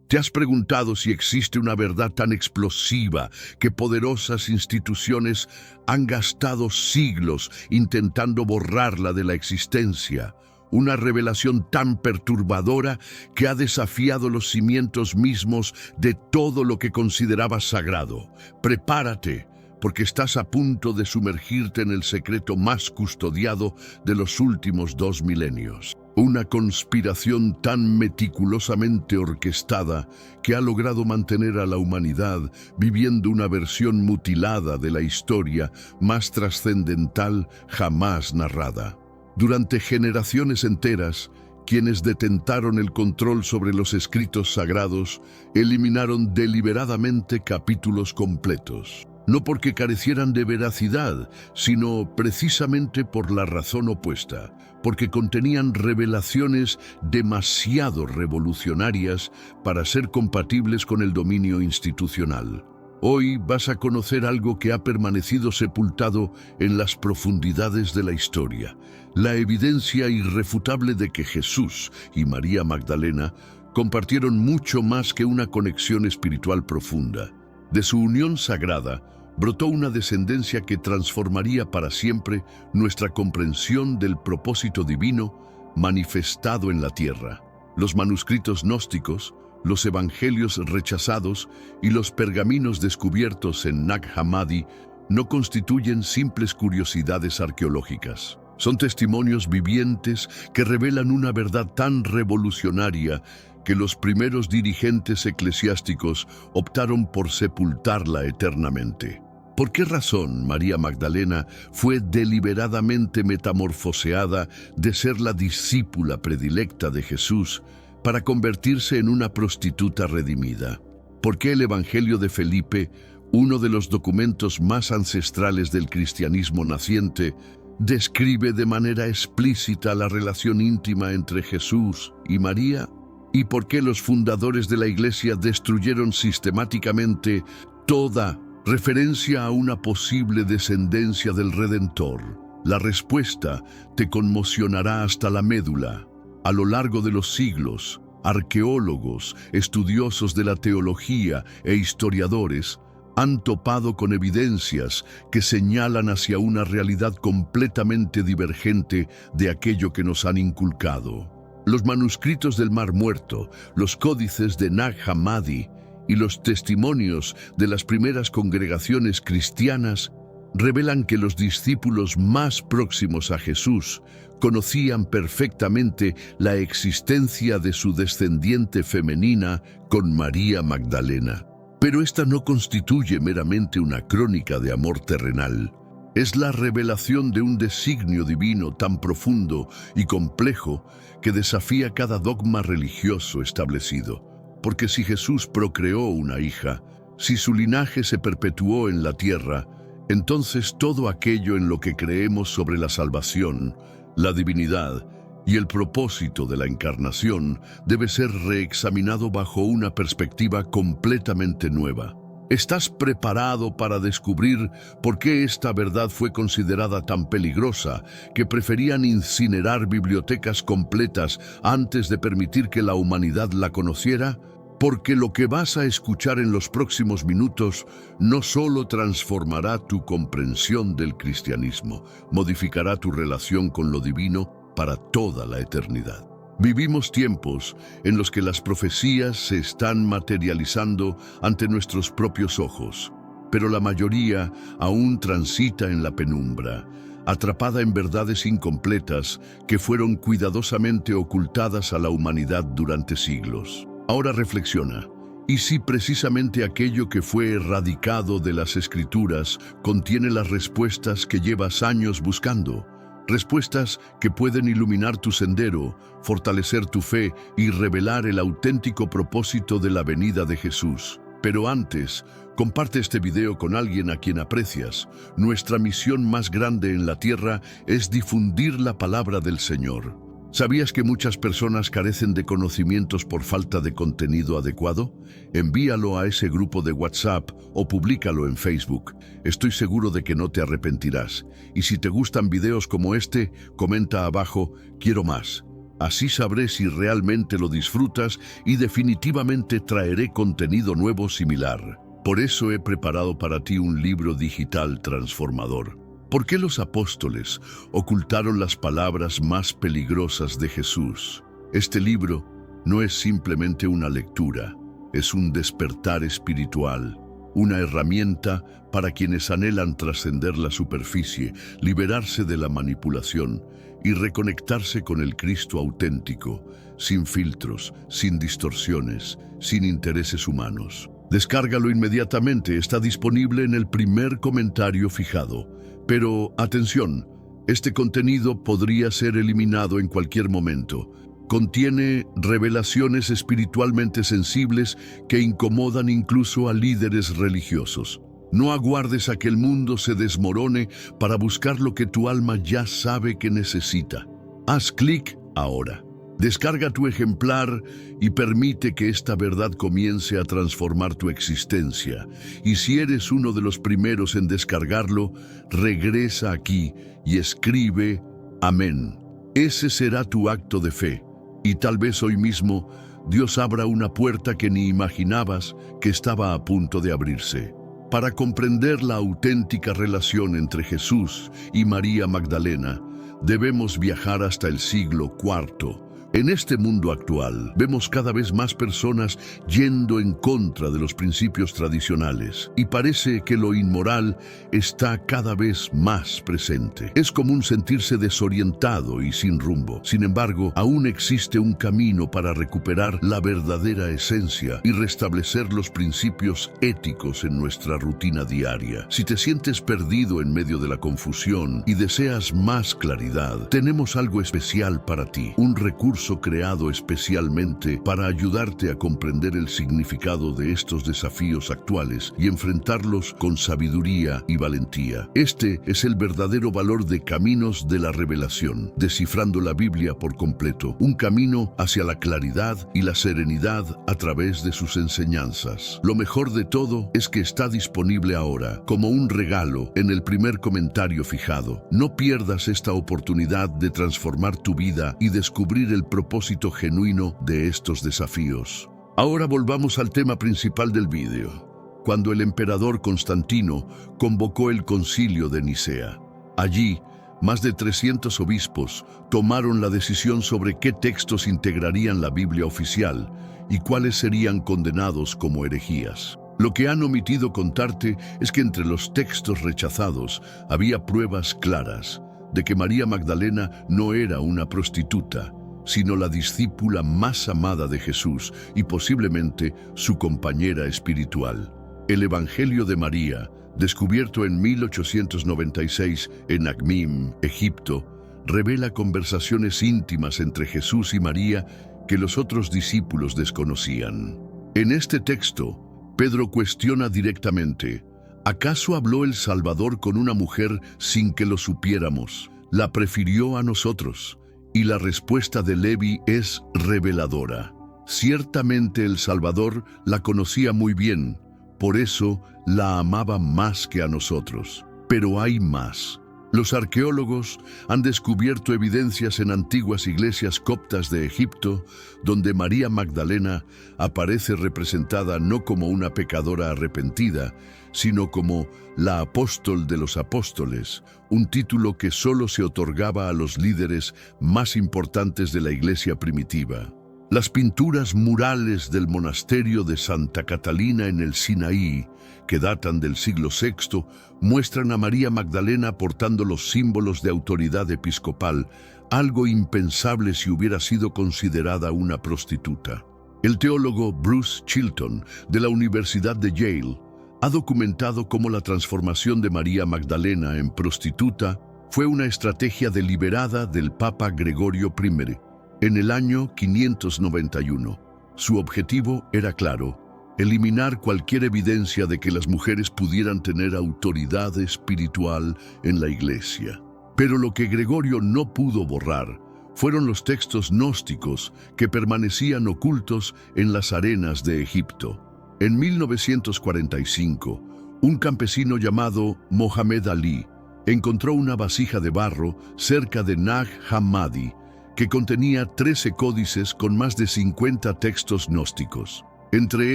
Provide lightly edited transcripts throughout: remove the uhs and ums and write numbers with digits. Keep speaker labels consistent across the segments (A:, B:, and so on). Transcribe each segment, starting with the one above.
A: ¿Te has preguntado si existe una verdad tan explosiva que poderosas instituciones han gastado siglos intentando borrarla de la existencia? Una revelación tan perturbadora que ha desafiado los cimientos mismos de todo lo que considerabas sagrado. Prepárate, porque estás a punto de sumergirte en el secreto más custodiado de los últimos 2 milenios. Una conspiración tan meticulosamente orquestada que ha logrado mantener a la humanidad viviendo una versión mutilada de la historia más trascendental jamás narrada. Durante generaciones enteras, quienes detentaron el control sobre los escritos sagrados eliminaron deliberadamente capítulos completos. No porque carecieran de veracidad, sino precisamente por la razón opuesta, porque contenían revelaciones demasiado revolucionarias para ser compatibles con el dominio institucional. Hoy vas a conocer algo que ha permanecido sepultado en las profundidades de la historia, la evidencia irrefutable de que Jesús y María Magdalena compartieron mucho más que una conexión espiritual profunda. De su unión sagrada, brotó una descendencia que transformaría para siempre nuestra comprensión del propósito divino manifestado en la tierra. Los manuscritos gnósticos, los evangelios rechazados y los pergaminos descubiertos en Nag Hammadi no constituyen simples curiosidades arqueológicas. Son testimonios vivientes que revelan una verdad tan revolucionaria que los primeros dirigentes eclesiásticos optaron por sepultarla eternamente. ¿Por qué razón María Magdalena fue deliberadamente metamorfoseada de ser la discípula predilecta de Jesús para convertirse en una prostituta redimida? ¿Por qué el Evangelio de Felipe, uno de los documentos más ancestrales del cristianismo naciente, describe de manera explícita la relación íntima entre Jesús y María? ¿Y por qué los fundadores de la Iglesia destruyeron sistemáticamente toda referencia a una posible descendencia del Redentor? La respuesta te conmocionará hasta la médula. A lo largo de los siglos, arqueólogos, estudiosos de la teología e historiadores han topado con evidencias que señalan hacia una realidad completamente divergente de aquello que nos han inculcado. Los manuscritos del Mar Muerto, los códices de Nag Hammadi y los testimonios de las primeras congregaciones cristianas revelan que los discípulos más próximos a Jesús conocían perfectamente la existencia de su descendiente femenina con María Magdalena. Pero esta no constituye meramente una crónica de amor terrenal. Es la revelación de un designio divino tan profundo y complejo que desafía cada dogma religioso establecido. Porque si Jesús procreó una hija, si su linaje se perpetuó en la tierra, entonces todo aquello en lo que creemos sobre la salvación, la divinidad y el propósito de la encarnación debe ser reexaminado bajo una perspectiva completamente nueva. ¿Estás preparado para descubrir por qué esta verdad fue considerada tan peligrosa que preferían incinerar bibliotecas completas antes de permitir que la humanidad la conociera? Porque lo que vas a escuchar en los próximos minutos no solo transformará tu comprensión del cristianismo, modificará tu relación con lo divino para toda la eternidad. Vivimos tiempos en los que las profecías se están materializando ante nuestros propios ojos, pero la mayoría aún transita en la penumbra, atrapada en verdades incompletas que fueron cuidadosamente ocultadas a la humanidad durante siglos. Ahora reflexiona, ¿y si precisamente aquello que fue erradicado de las Escrituras contiene las respuestas que llevas años buscando? Respuestas que pueden iluminar tu sendero, fortalecer tu fe y revelar el auténtico propósito de la venida de Jesús. Pero antes, comparte este video con alguien a quien aprecias. Nuestra misión más grande en la tierra es difundir la palabra del Señor. ¿Sabías que muchas personas carecen de conocimientos por falta de contenido adecuado? Envíalo a ese grupo de WhatsApp o públicalo en Facebook. Estoy seguro de que no te arrepentirás. Y si te gustan videos como este, comenta abajo, quiero más. Así sabré si realmente lo disfrutas y definitivamente traeré contenido nuevo similar. Por eso he preparado para ti un libro digital transformador. ¿Por qué los apóstoles ocultaron las palabras más peligrosas de Jesús? Este libro no es simplemente una lectura, es un despertar espiritual, una herramienta para quienes anhelan trascender la superficie, liberarse de la manipulación y reconectarse con el Cristo auténtico, sin filtros, sin distorsiones, sin intereses humanos. Descárgalo inmediatamente, está disponible en el primer comentario fijado. Pero, atención, este contenido podría ser eliminado en cualquier momento. Contiene revelaciones espiritualmente sensibles que incomodan incluso a líderes religiosos. No aguardes a que el mundo se desmorone para buscar lo que tu alma ya sabe que necesita. Haz clic ahora. Descarga tu ejemplar y permite que esta verdad comience a transformar tu existencia. Y si eres uno de los primeros en descargarlo, regresa aquí y escribe Amén. Ese será tu acto de fe. Y tal vez hoy mismo Dios abra una puerta que ni imaginabas que estaba a punto de abrirse. Para comprender la auténtica relación entre Jesús y María Magdalena, debemos viajar hasta el siglo IV. En este mundo actual, vemos cada vez más personas yendo en contra de los principios tradicionales y parece que lo inmoral está cada vez más presente. Es común sentirse desorientado y sin rumbo. Sin embargo, aún existe un camino para recuperar la verdadera esencia y restablecer los principios éticos en nuestra rutina diaria. Si te sientes perdido en medio de la confusión y deseas más claridad, tenemos algo especial para ti, un recurso creado especialmente para ayudarte a comprender el significado de estos desafíos actuales y enfrentarlos con sabiduría y valentía. Este es el verdadero valor de Caminos de la Revelación, descifrando la Biblia por completo, un camino hacia la claridad y la serenidad a través de sus enseñanzas. Lo mejor de todo es que está disponible ahora, como un regalo, en el primer comentario fijado. No pierdas esta oportunidad de transformar tu vida y descubrir el propósito genuino de estos desafíos. Ahora volvamos al tema principal del vídeo. Cuando el emperador Constantino convocó el Concilio de Nicea. Allí, más de 300 obispos tomaron la decisión sobre qué textos integrarían la Biblia oficial y cuáles serían condenados como herejías. Lo que han omitido contarte es que entre los textos rechazados había pruebas claras de que María Magdalena no era una prostituta, sino la discípula más amada de Jesús y posiblemente su compañera espiritual. El Evangelio de María, descubierto en 1896 en Acmim, Egipto, revela conversaciones íntimas entre Jesús y María que los otros discípulos desconocían. En este texto, Pedro cuestiona directamente: ¿acaso habló el Salvador con una mujer sin que lo supiéramos? ¿La prefirió a nosotros? Y la respuesta de Levi es reveladora. Ciertamente el Salvador la conocía muy bien, por eso la amaba más que a nosotros. Pero hay más. Los arqueólogos han descubierto evidencias en antiguas iglesias coptas de Egipto, donde María Magdalena aparece representada no como una pecadora arrepentida, sino como la apóstol de los apóstoles, un título que solo se otorgaba a los líderes más importantes de la iglesia primitiva. Las pinturas murales del monasterio de Santa Catalina en el Sinaí, que datan del siglo VI, muestran a María Magdalena portando los símbolos de autoridad episcopal, algo impensable si hubiera sido considerada una prostituta. El teólogo Bruce Chilton, de la Universidad de Yale, ha documentado cómo la transformación de María Magdalena en prostituta fue una estrategia deliberada del Papa Gregorio I en el año 591. Su objetivo era claro: eliminar cualquier evidencia de que las mujeres pudieran tener autoridad espiritual en la iglesia. Pero lo que Gregorio no pudo borrar fueron los textos gnósticos que permanecían ocultos en las arenas de Egipto. En 1945, un campesino llamado Mohamed Ali encontró una vasija de barro cerca de Nag Hammadi que contenía 13 códices con más de 50 textos gnósticos. Entre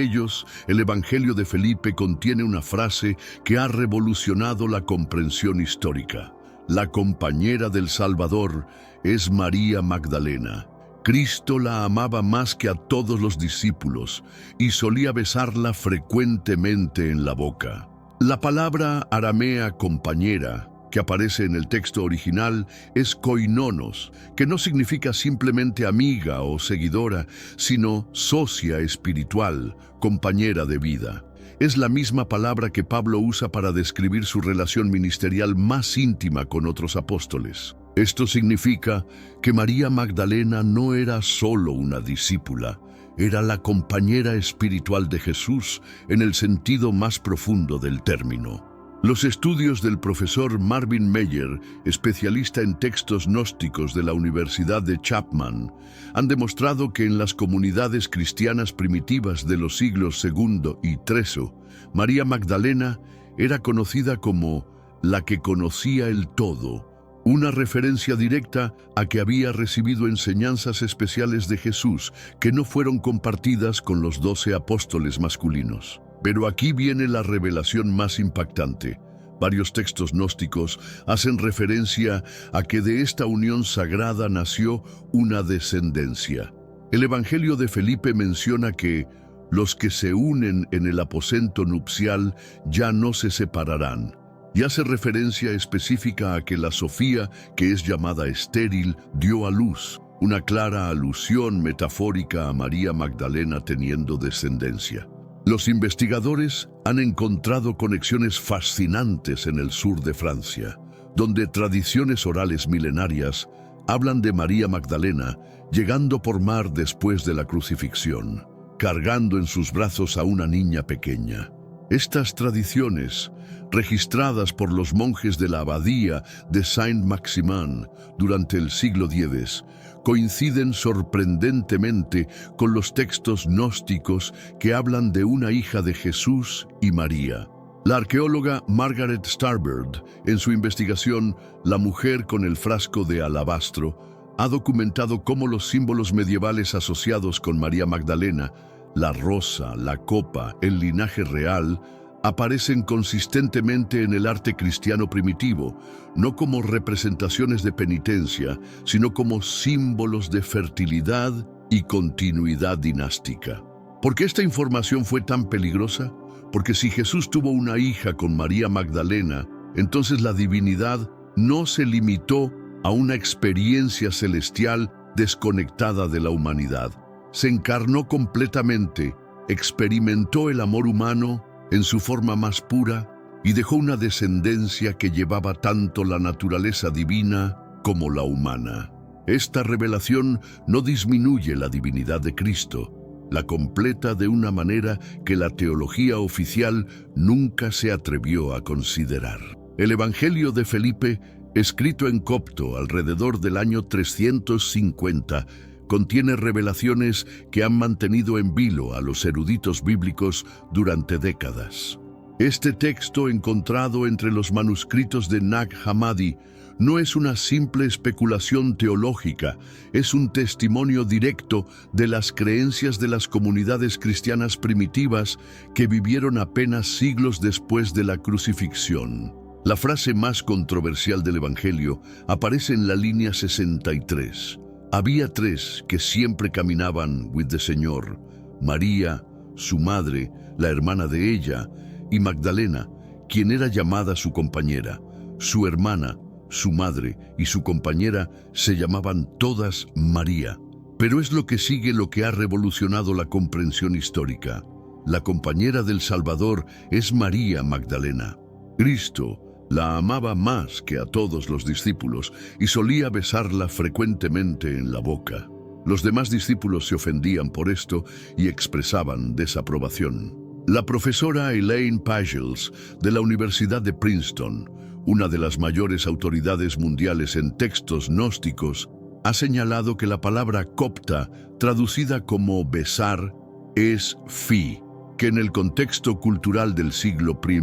A: ellos, el Evangelio de Felipe contiene una frase que ha revolucionado la comprensión histórica. La compañera del Salvador es María Magdalena. Cristo la amaba más que a todos los discípulos y solía besarla frecuentemente en la boca. La palabra aramea compañera, que aparece en el texto original, es koinonos, que no significa simplemente amiga o seguidora, sino socia espiritual, compañera de vida. Es la misma palabra que Pablo usa para describir su relación ministerial más íntima con otros apóstoles. Esto significa que María Magdalena no era solo una discípula, era la compañera espiritual de Jesús en el sentido más profundo del término. Los estudios del profesor Marvin Meyer, especialista en textos gnósticos de la Universidad de Chapman, han demostrado que en las comunidades cristianas primitivas de los siglos II y III, María Magdalena era conocida como la que conocía el todo, una referencia directa a que había recibido enseñanzas especiales de Jesús que no fueron compartidas con los 12 apóstoles masculinos. Pero aquí viene la revelación más impactante. Varios textos gnósticos hacen referencia a que de esta unión sagrada nació una descendencia. El Evangelio de Felipe menciona que los que se unen en el aposento nupcial ya no se separarán, y hace referencia específica a que la Sofía, que es llamada estéril, dio a luz, una clara alusión metafórica a María Magdalena teniendo descendencia. Los investigadores han encontrado conexiones fascinantes en el sur de Francia, donde tradiciones orales milenarias hablan de María Magdalena llegando por mar después de la crucifixión, cargando en sus brazos a una niña pequeña. Estas tradiciones, registradas por los monjes de la abadía de Saint-Maximin durante el siglo X, coinciden sorprendentemente con los textos gnósticos que hablan de una hija de Jesús y María. La arqueóloga Margaret Starbird, en su investigación La mujer con el frasco de alabastro, ha documentado cómo los símbolos medievales asociados con María Magdalena, la rosa, la copa, el linaje real, aparecen consistentemente en el arte cristiano primitivo, no como representaciones de penitencia, sino como símbolos de fertilidad y continuidad dinástica. ¿Por qué esta información fue tan peligrosa? Porque si Jesús tuvo una hija con María Magdalena, entonces la divinidad no se limitó a una experiencia celestial desconectada de la humanidad. Se encarnó completamente, experimentó el amor humano en su forma más pura y dejó una descendencia que llevaba tanto la naturaleza divina como la humana. Esta revelación no disminuye la divinidad de Cristo, la completa de una manera que la teología oficial nunca se atrevió a considerar. El Evangelio de Felipe, escrito en copto alrededor del año 350, contiene revelaciones que han mantenido en vilo a los eruditos bíblicos durante décadas. Este texto, encontrado entre los manuscritos de Nag Hammadi, no es una simple especulación teológica, es un testimonio directo de las creencias de las comunidades cristianas primitivas que vivieron apenas siglos después de la crucifixión. La frase más controversial del Evangelio aparece en la línea 63. Había tres que siempre caminaban with the Señor: María, su madre, la hermana de ella, y Magdalena, quien era llamada su compañera. Su hermana, su madre y su compañera se llamaban todas María. Pero es lo que sigue lo que ha revolucionado la comprensión histórica. La compañera del Salvador es María Magdalena. Cristo la amaba más que a todos los discípulos y solía besarla frecuentemente en la boca. Los demás discípulos se ofendían por esto y expresaban desaprobación. La profesora Elaine Pagels, de la Universidad de Princeton, una de las mayores autoridades mundiales en textos gnósticos, ha señalado que la palabra copta, traducida como besar, es fi, que en el contexto cultural del siglo I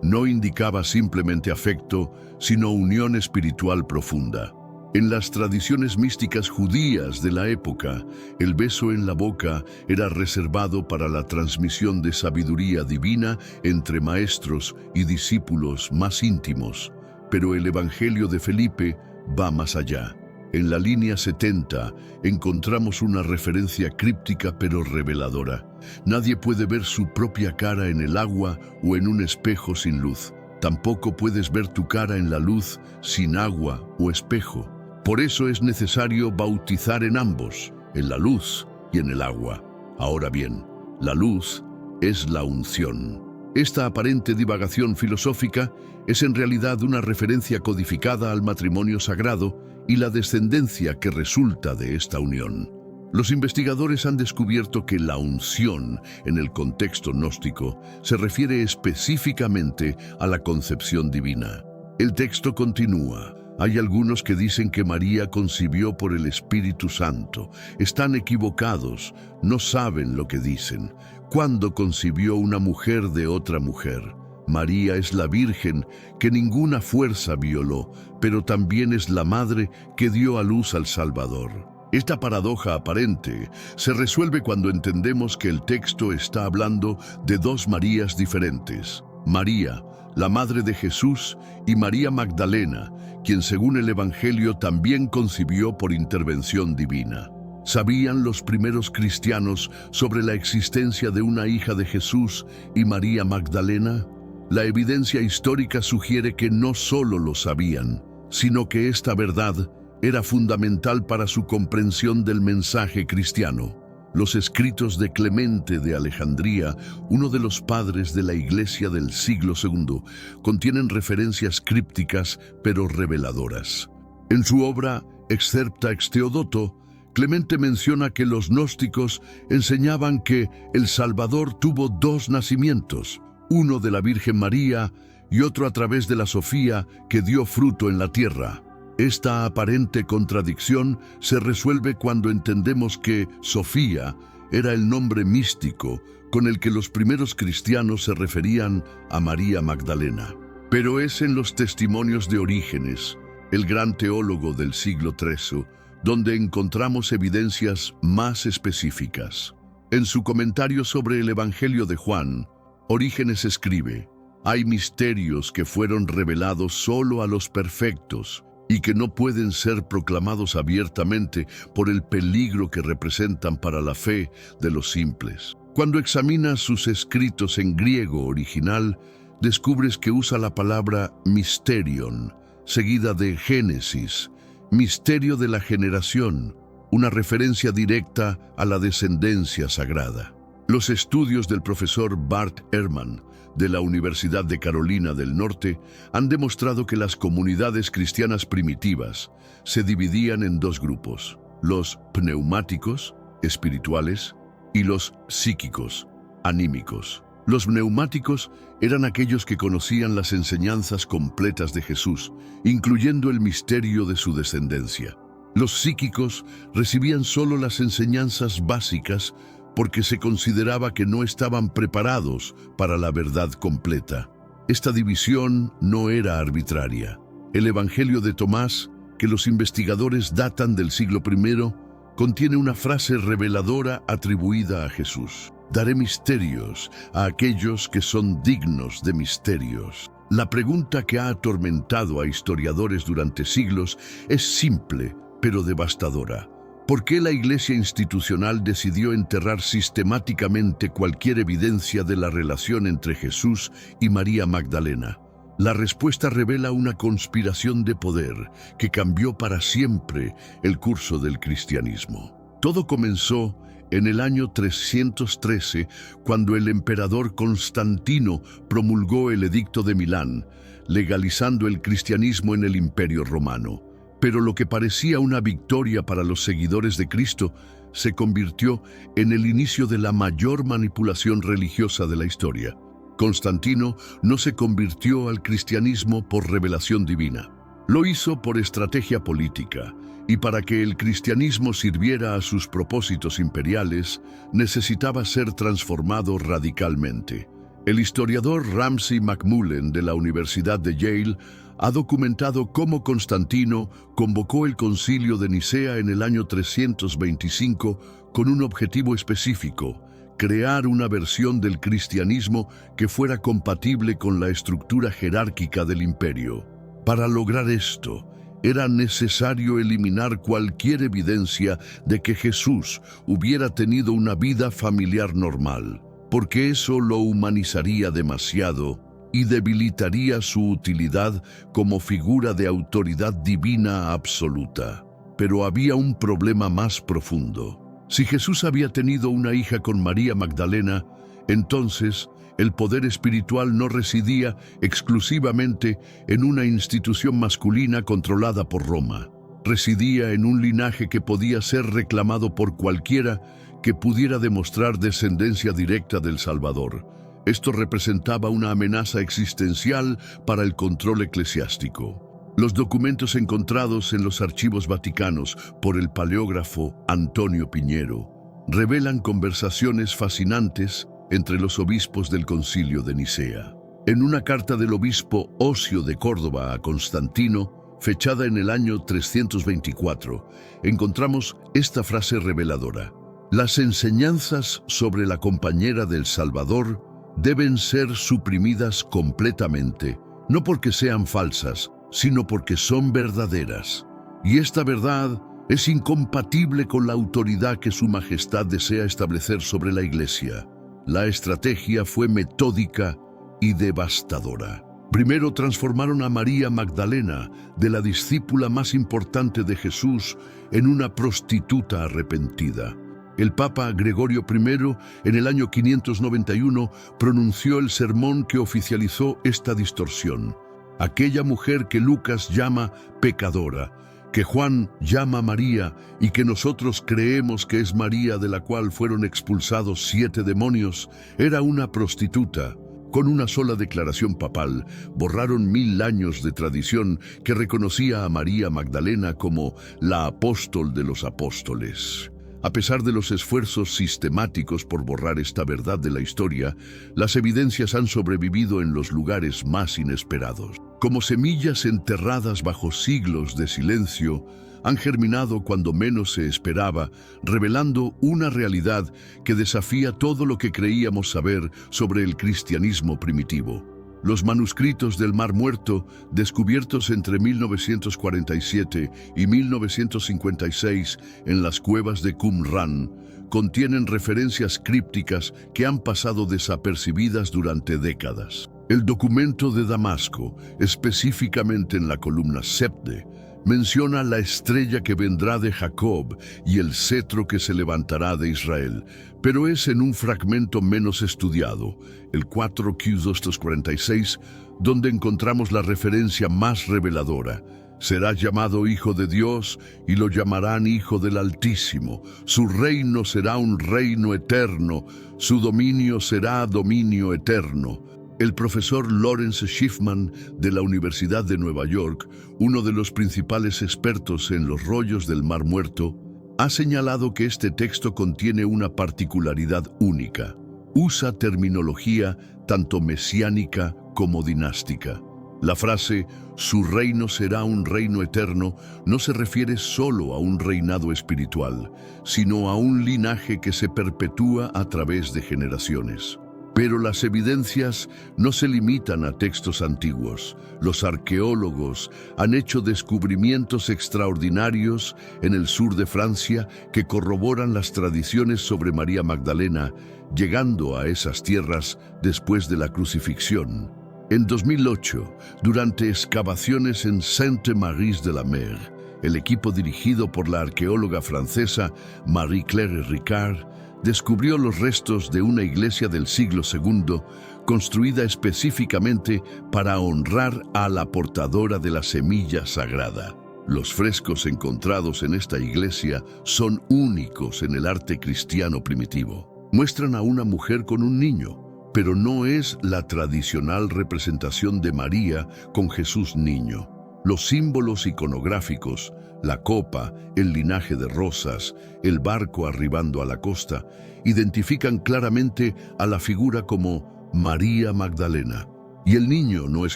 A: no indicaba simplemente afecto, sino unión espiritual profunda. En las tradiciones místicas judías de la época, el beso en la boca era reservado para la transmisión de sabiduría divina entre maestros y discípulos más íntimos. Pero el Evangelio de Felipe va más allá. En la línea 70 encontramos una referencia críptica pero reveladora. Nadie puede ver su propia cara en el agua o en un espejo sin luz. Tampoco puedes ver tu cara en la luz sin agua o espejo. Por eso es necesario bautizar en ambos, en la luz y en el agua. Ahora bien, la luz es la unción. Esta aparente divagación filosófica es en realidad una referencia codificada al matrimonio sagrado y la descendencia que resulta de esta unión. Los investigadores han descubierto que la unción, en el contexto gnóstico, se refiere específicamente a la concepción divina. El texto continúa. Hay algunos que dicen que María concibió por el Espíritu Santo. Están equivocados, no saben lo que dicen. ¿Cuándo concibió una mujer de otra mujer? María es la Virgen que ninguna fuerza violó, pero también es la madre que dio a luz al Salvador. Esta paradoja aparente se resuelve cuando entendemos que el texto está hablando de dos Marías diferentes. María, la madre de Jesús, y María Magdalena, quien según el Evangelio también concibió por intervención divina. ¿Sabían los primeros cristianos sobre la existencia de una hija de Jesús y María Magdalena? La evidencia histórica sugiere que no solo lo sabían, sino que esta verdad era fundamental para su comprensión del mensaje cristiano. Los escritos de Clemente de Alejandría, uno de los padres de la Iglesia del siglo II, contienen referencias crípticas pero reveladoras. En su obra Excerpta ex Theodoto, Clemente menciona que los gnósticos enseñaban que el Salvador tuvo dos nacimientos, uno de la Virgen María y otro a través de la Sofía que dio fruto en la tierra. Esta aparente contradicción se resuelve cuando entendemos que Sofía era el nombre místico con el que los primeros cristianos se referían a María Magdalena. Pero es en los testimonios de Orígenes, el gran teólogo del siglo III, donde encontramos evidencias más específicas. En su comentario sobre el Evangelio de Juan, Orígenes escribe: «Hay misterios que fueron revelados solo a los perfectos y que no pueden ser proclamados abiertamente por el peligro que representan para la fe de los simples». Cuando examinas sus escritos en griego original, descubres que usa la palabra mysterion, seguida de Génesis, misterio de la generación, una referencia directa a la descendencia sagrada. Los estudios del profesor Bart Ehrman de la Universidad de Carolina del Norte han demostrado que las comunidades cristianas primitivas se dividían en dos grupos: los pneumáticos, espirituales, y los psíquicos, anímicos. Los pneumáticos eran aquellos que conocían las enseñanzas completas de Jesús, incluyendo el misterio de su descendencia. Los psíquicos recibían solo las enseñanzas básicas porque se consideraba que no estaban preparados para la verdad completa. Esta división no era arbitraria. El Evangelio de Tomás, que los investigadores datan del siglo I, contiene una frase reveladora atribuida a Jesús: «Daré misterios a aquellos que son dignos de misterios». La pregunta que ha atormentado a historiadores durante siglos es simple, pero devastadora. ¿Por qué la Iglesia institucional decidió enterrar sistemáticamente cualquier evidencia de la relación entre Jesús y María Magdalena? La respuesta revela una conspiración de poder que cambió para siempre el curso del cristianismo. Todo comenzó en el año 313, cuando el emperador Constantino promulgó el Edicto de Milán, legalizando el cristianismo en el Imperio Romano. Pero lo que parecía una victoria para los seguidores de Cristo se convirtió en el inicio de la mayor manipulación religiosa de la historia. Constantino no se convirtió al cristianismo por revelación divina. Lo hizo por estrategia política, y para que el cristianismo sirviera a sus propósitos imperiales, necesitaba ser transformado radicalmente. El historiador Ramsay MacMullen de la Universidad de Yale ha documentado cómo Constantino convocó el Concilio de Nicea en el año 325 con un objetivo específico: crear una versión del cristianismo que fuera compatible con la estructura jerárquica del imperio. Para lograr esto, era necesario eliminar cualquier evidencia de que Jesús hubiera tenido una vida familiar normal, porque eso lo humanizaría demasiado y debilitaría su utilidad como figura de autoridad divina absoluta. Pero había un problema más profundo. Si Jesús había tenido una hija con María Magdalena, entonces el poder espiritual no residía exclusivamente en una institución masculina controlada por Roma. Residía en un linaje que podía ser reclamado por cualquiera que pudiera demostrar descendencia directa del Salvador. Esto representaba una amenaza existencial para el control eclesiástico. Los documentos encontrados en los archivos vaticanos por el paleógrafo Antonio Piñero revelan conversaciones fascinantes entre los obispos del Concilio de Nicea. En una carta del obispo Osio de Córdoba a Constantino, fechada en el año 324, encontramos esta frase reveladora: las enseñanzas sobre la compañera del Salvador deben ser suprimidas completamente, no porque sean falsas, sino porque son verdaderas. Y esta verdad es incompatible con la autoridad que Su Majestad desea establecer sobre la Iglesia. La estrategia fue metódica y devastadora. Primero transformaron a María Magdalena, de la discípula más importante de Jesús, en una prostituta arrepentida. El Papa Gregorio I, en el año 591, pronunció el sermón que oficializó esta distorsión. Aquella mujer que Lucas llama pecadora, que Juan llama María y que nosotros creemos que es María de la cual fueron expulsados 7 demonios, era una prostituta. Con una sola declaración papal, borraron 1000 años de tradición que reconocía a María Magdalena como la apóstol de los apóstoles. A pesar de los esfuerzos sistemáticos por borrar esta verdad de la historia, las evidencias han sobrevivido en los lugares más inesperados. Como semillas enterradas bajo siglos de silencio, han germinado cuando menos se esperaba, revelando una realidad que desafía todo lo que creíamos saber sobre el cristianismo primitivo. Los manuscritos del Mar Muerto, descubiertos entre 1947 y 1956 en las cuevas de Qumran, contienen referencias crípticas que han pasado desapercibidas durante décadas. El documento de Damasco, específicamente en la columna Sepde, menciona la estrella que vendrá de Jacob y el cetro que se levantará de Israel, pero es en un fragmento menos estudiado, el 4Q246, donde encontramos la referencia más reveladora. Será llamado Hijo de Dios y lo llamarán Hijo del Altísimo. Su reino será un reino eterno, su dominio será dominio eterno. El profesor Lawrence Schiffman de la Universidad de Nueva York, uno de los principales expertos en los rollos del Mar Muerto, ha señalado que este texto contiene una particularidad única. Usa terminología tanto mesiánica como dinástica. La frase «su reino será un reino eterno» no se refiere solo a un reinado espiritual, sino a un linaje que se perpetúa a través de generaciones. Pero las evidencias no se limitan a textos antiguos. Los arqueólogos han hecho descubrimientos extraordinarios en el sur de Francia que corroboran las tradiciones sobre María Magdalena, llegando a esas tierras después de la crucifixión. En 2008, durante excavaciones en Sainte-Marie-de-la-Mer, el equipo dirigido por la arqueóloga francesa Marie-Claire Ricard descubrió los restos de una iglesia del siglo II, construida específicamente para honrar a la portadora de la semilla sagrada. Los frescos encontrados en esta iglesia son únicos en el arte cristiano primitivo. Muestran a una mujer con un niño, pero no es la tradicional representación de María con Jesús niño. Los símbolos iconográficos, la copa, el linaje de rosas, el barco arribando a la costa, identifican claramente a la figura como María Magdalena. Y el niño no es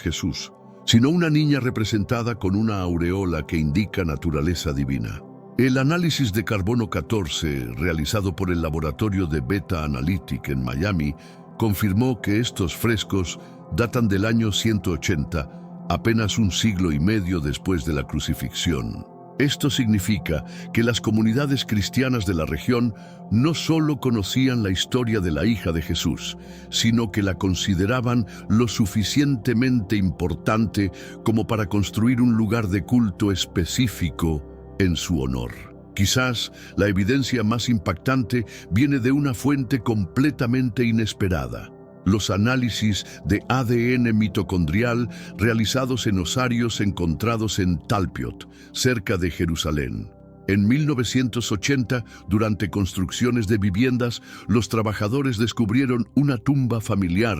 A: Jesús, sino una niña representada con una aureola que indica naturaleza divina. El análisis de carbono 14, realizado por el laboratorio de Beta Analytic en Miami, confirmó que estos frescos datan del año 180, apenas un siglo y medio después de la crucifixión. Esto significa que las comunidades cristianas de la región no solo conocían la historia de la hija de Jesús, sino que la consideraban lo suficientemente importante como para construir un lugar de culto específico en su honor. Quizás la evidencia más impactante viene de una fuente completamente inesperada: los análisis de ADN mitocondrial realizados en osarios encontrados en Talpiot, cerca de Jerusalén. En 1980, durante construcciones de viviendas, los trabajadores descubrieron una tumba familiar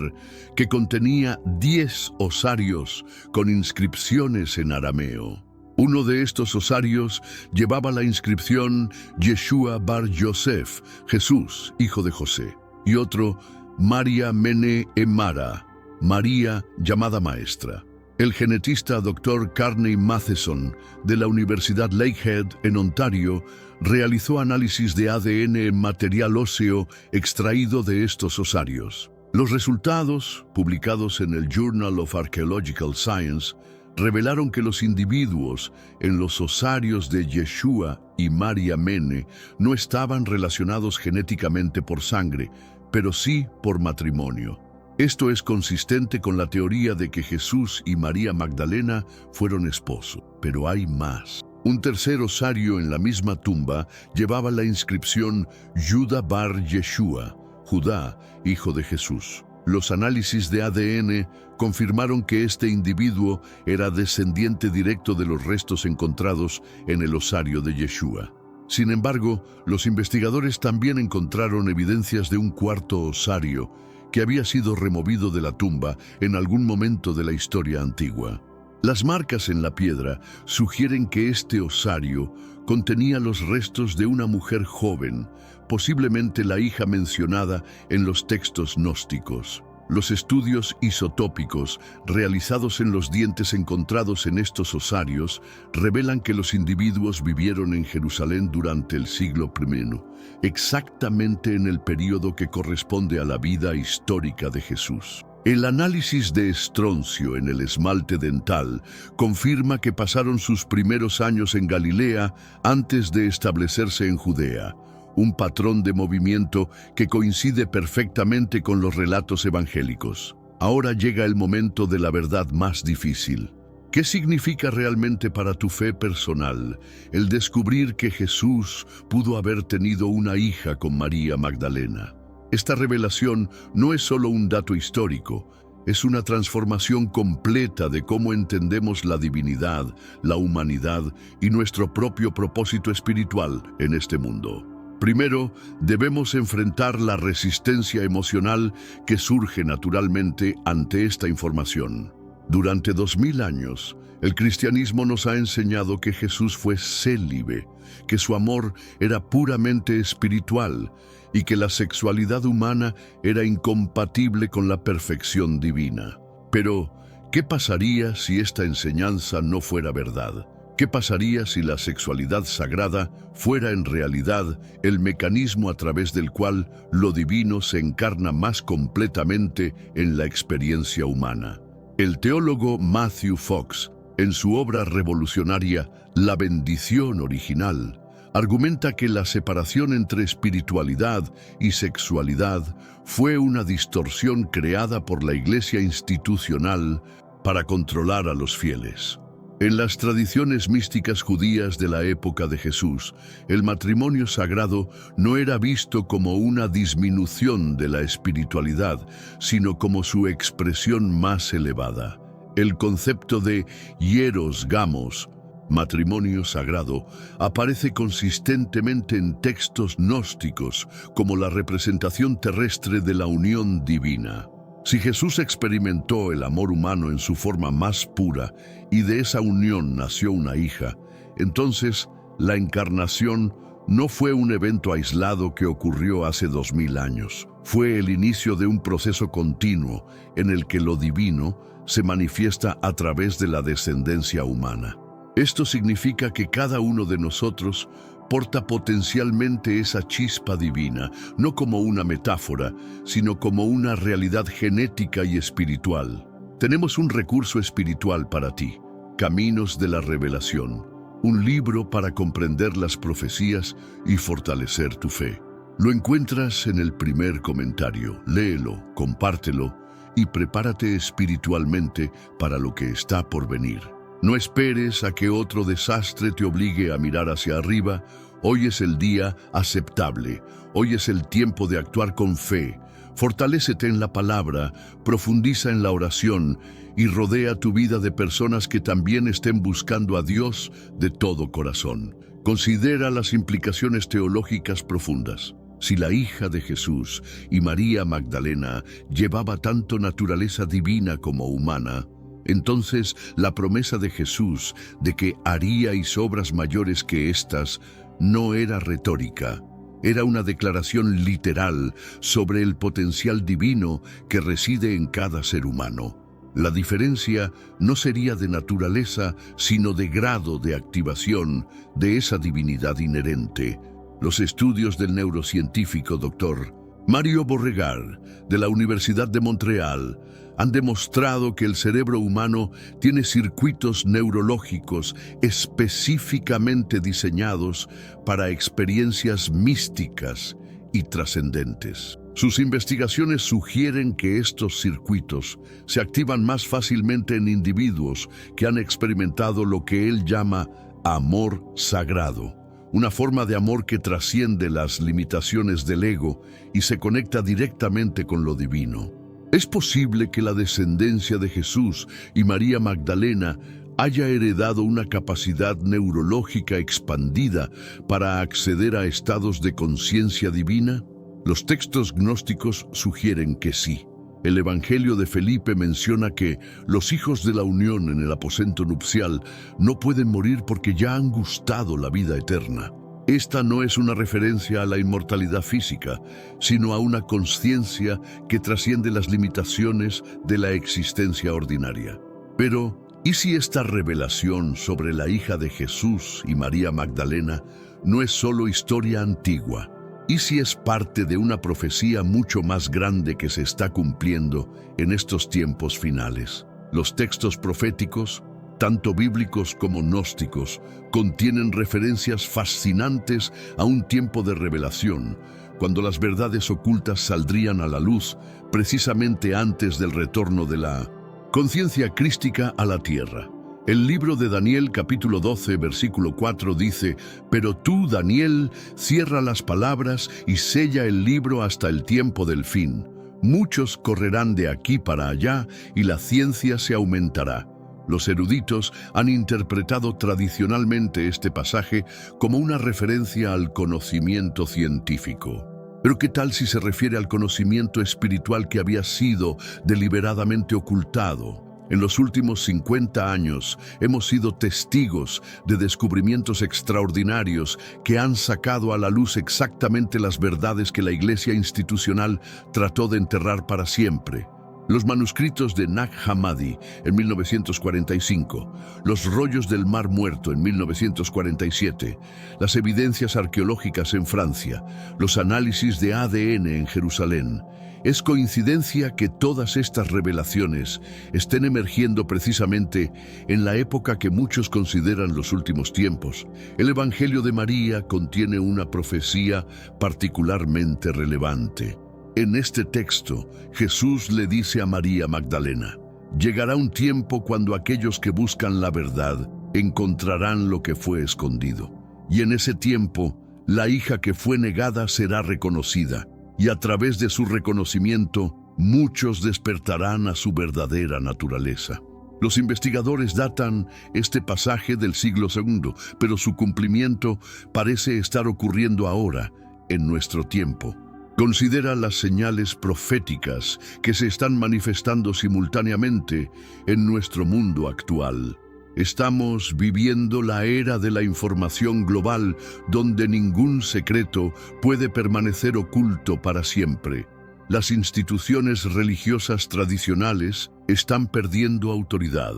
A: que contenía 10 osarios con inscripciones en arameo. Uno de estos osarios llevaba la inscripción Yeshua Bar Yosef, Jesús, hijo de José, y otro María Mene Emara, María llamada maestra. El genetista Dr. Carney Matheson de la Universidad Lakehead en Ontario realizó análisis de ADN en material óseo extraído de estos osarios. Los resultados, publicados en el Journal of Archaeological Science, revelaron que los individuos en los osarios de Yeshua y María Mene no estaban relacionados genéticamente por sangre, pero sí por matrimonio. Esto es consistente con la teoría de que Jesús y María Magdalena fueron esposos. Pero hay más. Un tercer osario en la misma tumba llevaba la inscripción Judah Bar Yeshua, Judá, hijo de Jesús. Los análisis de ADN confirmaron que este individuo era descendiente directo de los restos encontrados en el osario de Yeshua. Sin embargo, los investigadores también encontraron evidencias de un cuarto osario que había sido removido de la tumba en algún momento de la historia antigua. Las marcas en la piedra sugieren que este osario contenía los restos de una mujer joven, posiblemente la hija mencionada en los textos gnósticos. Los estudios isotópicos realizados en los dientes encontrados en estos osarios revelan que los individuos vivieron en Jerusalén durante el siglo I, exactamente en el período que corresponde a la vida histórica de Jesús. El análisis de estroncio en el esmalte dental confirma que pasaron sus primeros años en Galilea antes de establecerse en Judea, un patrón de movimiento que coincide perfectamente con los relatos evangélicos. Ahora llega el momento de la verdad más difícil. ¿Qué significa realmente para tu fe personal el descubrir que Jesús pudo haber tenido una hija con María Magdalena? Esta revelación no es solo un dato histórico, es una transformación completa de cómo entendemos la divinidad, la humanidad y nuestro propio propósito espiritual en este mundo. Primero, debemos enfrentar la resistencia emocional que surge naturalmente ante esta información. Durante 2000 años, el cristianismo nos ha enseñado que Jesús fue célibe, que su amor era puramente espiritual y que la sexualidad humana era incompatible con la perfección divina. Pero, ¿qué pasaría si esta enseñanza no fuera verdad? ¿Qué pasaría si la sexualidad sagrada fuera en realidad el mecanismo a través del cual lo divino se encarna más completamente en la experiencia humana? El teólogo Matthew Fox, en su obra revolucionaria La bendición original, argumenta que la separación entre espiritualidad y sexualidad fue una distorsión creada por la Iglesia institucional para controlar a los fieles. En las tradiciones místicas judías de la época de Jesús, el matrimonio sagrado no era visto como una disminución de la espiritualidad, sino como su expresión más elevada. El concepto de hieros gamos, matrimonio sagrado, aparece consistentemente en textos gnósticos como la representación terrestre de la unión divina. Si Jesús experimentó el amor humano en su forma más pura y de esa unión nació una hija, entonces la encarnación no fue un evento aislado que ocurrió hace 2000 años. Fue el inicio de un proceso continuo en el que lo divino se manifiesta a través de la descendencia humana. Esto significa que cada uno de nosotros porta potencialmente esa chispa divina, no como una metáfora, sino como una realidad genética y espiritual. Tenemos un recurso espiritual para ti, Caminos de la Revelación, un libro para comprender las profecías y fortalecer tu fe. Lo encuentras en el primer comentario. Léelo, compártelo y prepárate espiritualmente para lo que está por venir. No esperes a que otro desastre te obligue a mirar hacia arriba. Hoy es el día aceptable. Hoy es el tiempo de actuar con fe. Fortalécete en la palabra, profundiza en la oración y rodea tu vida de personas que también estén buscando a Dios de todo corazón. Considera las implicaciones teológicas profundas. Si la hija de Jesús y María Magdalena llevaba tanto naturaleza divina como humana, entonces la promesa de Jesús de que haríais obras mayores que estas no era retórica. Era una declaración literal sobre el potencial divino que reside en cada ser humano. La diferencia no sería de naturaleza, sino de grado de activación de esa divinidad inherente. Los estudios del neurocientífico Dr. Mario Borregar, de la Universidad de Montreal, han demostrado que el cerebro humano tiene circuitos neurológicos específicamente diseñados para experiencias místicas y trascendentes. Sus investigaciones sugieren que estos circuitos se activan más fácilmente en individuos que han experimentado lo que él llama amor sagrado, una forma de amor que trasciende las limitaciones del ego y se conecta directamente con lo divino. Es posible que la descendencia de Jesús y María Magdalena haya heredado una capacidad neurológica expandida para acceder a estados de conciencia divina. Los textos gnósticos sugieren que sí. El Evangelio de Felipe menciona que los hijos de la unión en el aposento nupcial no pueden morir porque ya han gustado la vida eterna. Esta no es una referencia a la inmortalidad física, sino a una consciencia que trasciende las limitaciones de la existencia ordinaria. Pero, ¿y si esta revelación sobre la hija de Jesús y María Magdalena no es solo historia antigua? ¿Y si es parte de una profecía mucho más grande que se está cumpliendo en estos tiempos finales? Los textos proféticos, tanto bíblicos como gnósticos, contienen referencias fascinantes a un tiempo de revelación, cuando las verdades ocultas saldrían a la luz precisamente antes del retorno de la conciencia crística a la tierra. El libro de Daniel capítulo 12 versículo 4 dice: «Pero tú, Daniel, cierra las palabras y sella el libro hasta el tiempo del fin. Muchos correrán de aquí para allá y la ciencia se aumentará». Los eruditos han interpretado tradicionalmente este pasaje como una referencia al conocimiento científico. Pero ¿qué tal si se refiere al conocimiento espiritual que había sido deliberadamente ocultado? En los últimos 50 años hemos sido testigos de descubrimientos extraordinarios que han sacado a la luz exactamente las verdades que la Iglesia institucional trató de enterrar para siempre. Los manuscritos de Nag Hammadi en 1945, los rollos del Mar Muerto en 1947, las evidencias arqueológicas en Francia, los análisis de ADN en Jerusalén. ¿Es coincidencia que todas estas revelaciones estén emergiendo precisamente en la época que muchos consideran los últimos tiempos? El Evangelio de María contiene una profecía particularmente relevante. En este texto, Jesús le dice a María Magdalena: «Llegará un tiempo cuando aquellos que buscan la verdad encontrarán lo que fue escondido. Y en ese tiempo, la hija que fue negada será reconocida, y a través de su reconocimiento, muchos despertarán a su verdadera naturaleza». Los investigadores datan este pasaje del siglo II, pero su cumplimiento parece estar ocurriendo ahora, en nuestro tiempo. Considera las señales proféticas que se están manifestando simultáneamente en nuestro mundo actual. Estamos viviendo la era de la información global, donde ningún secreto puede permanecer oculto para siempre. Las instituciones religiosas tradicionales están perdiendo autoridad,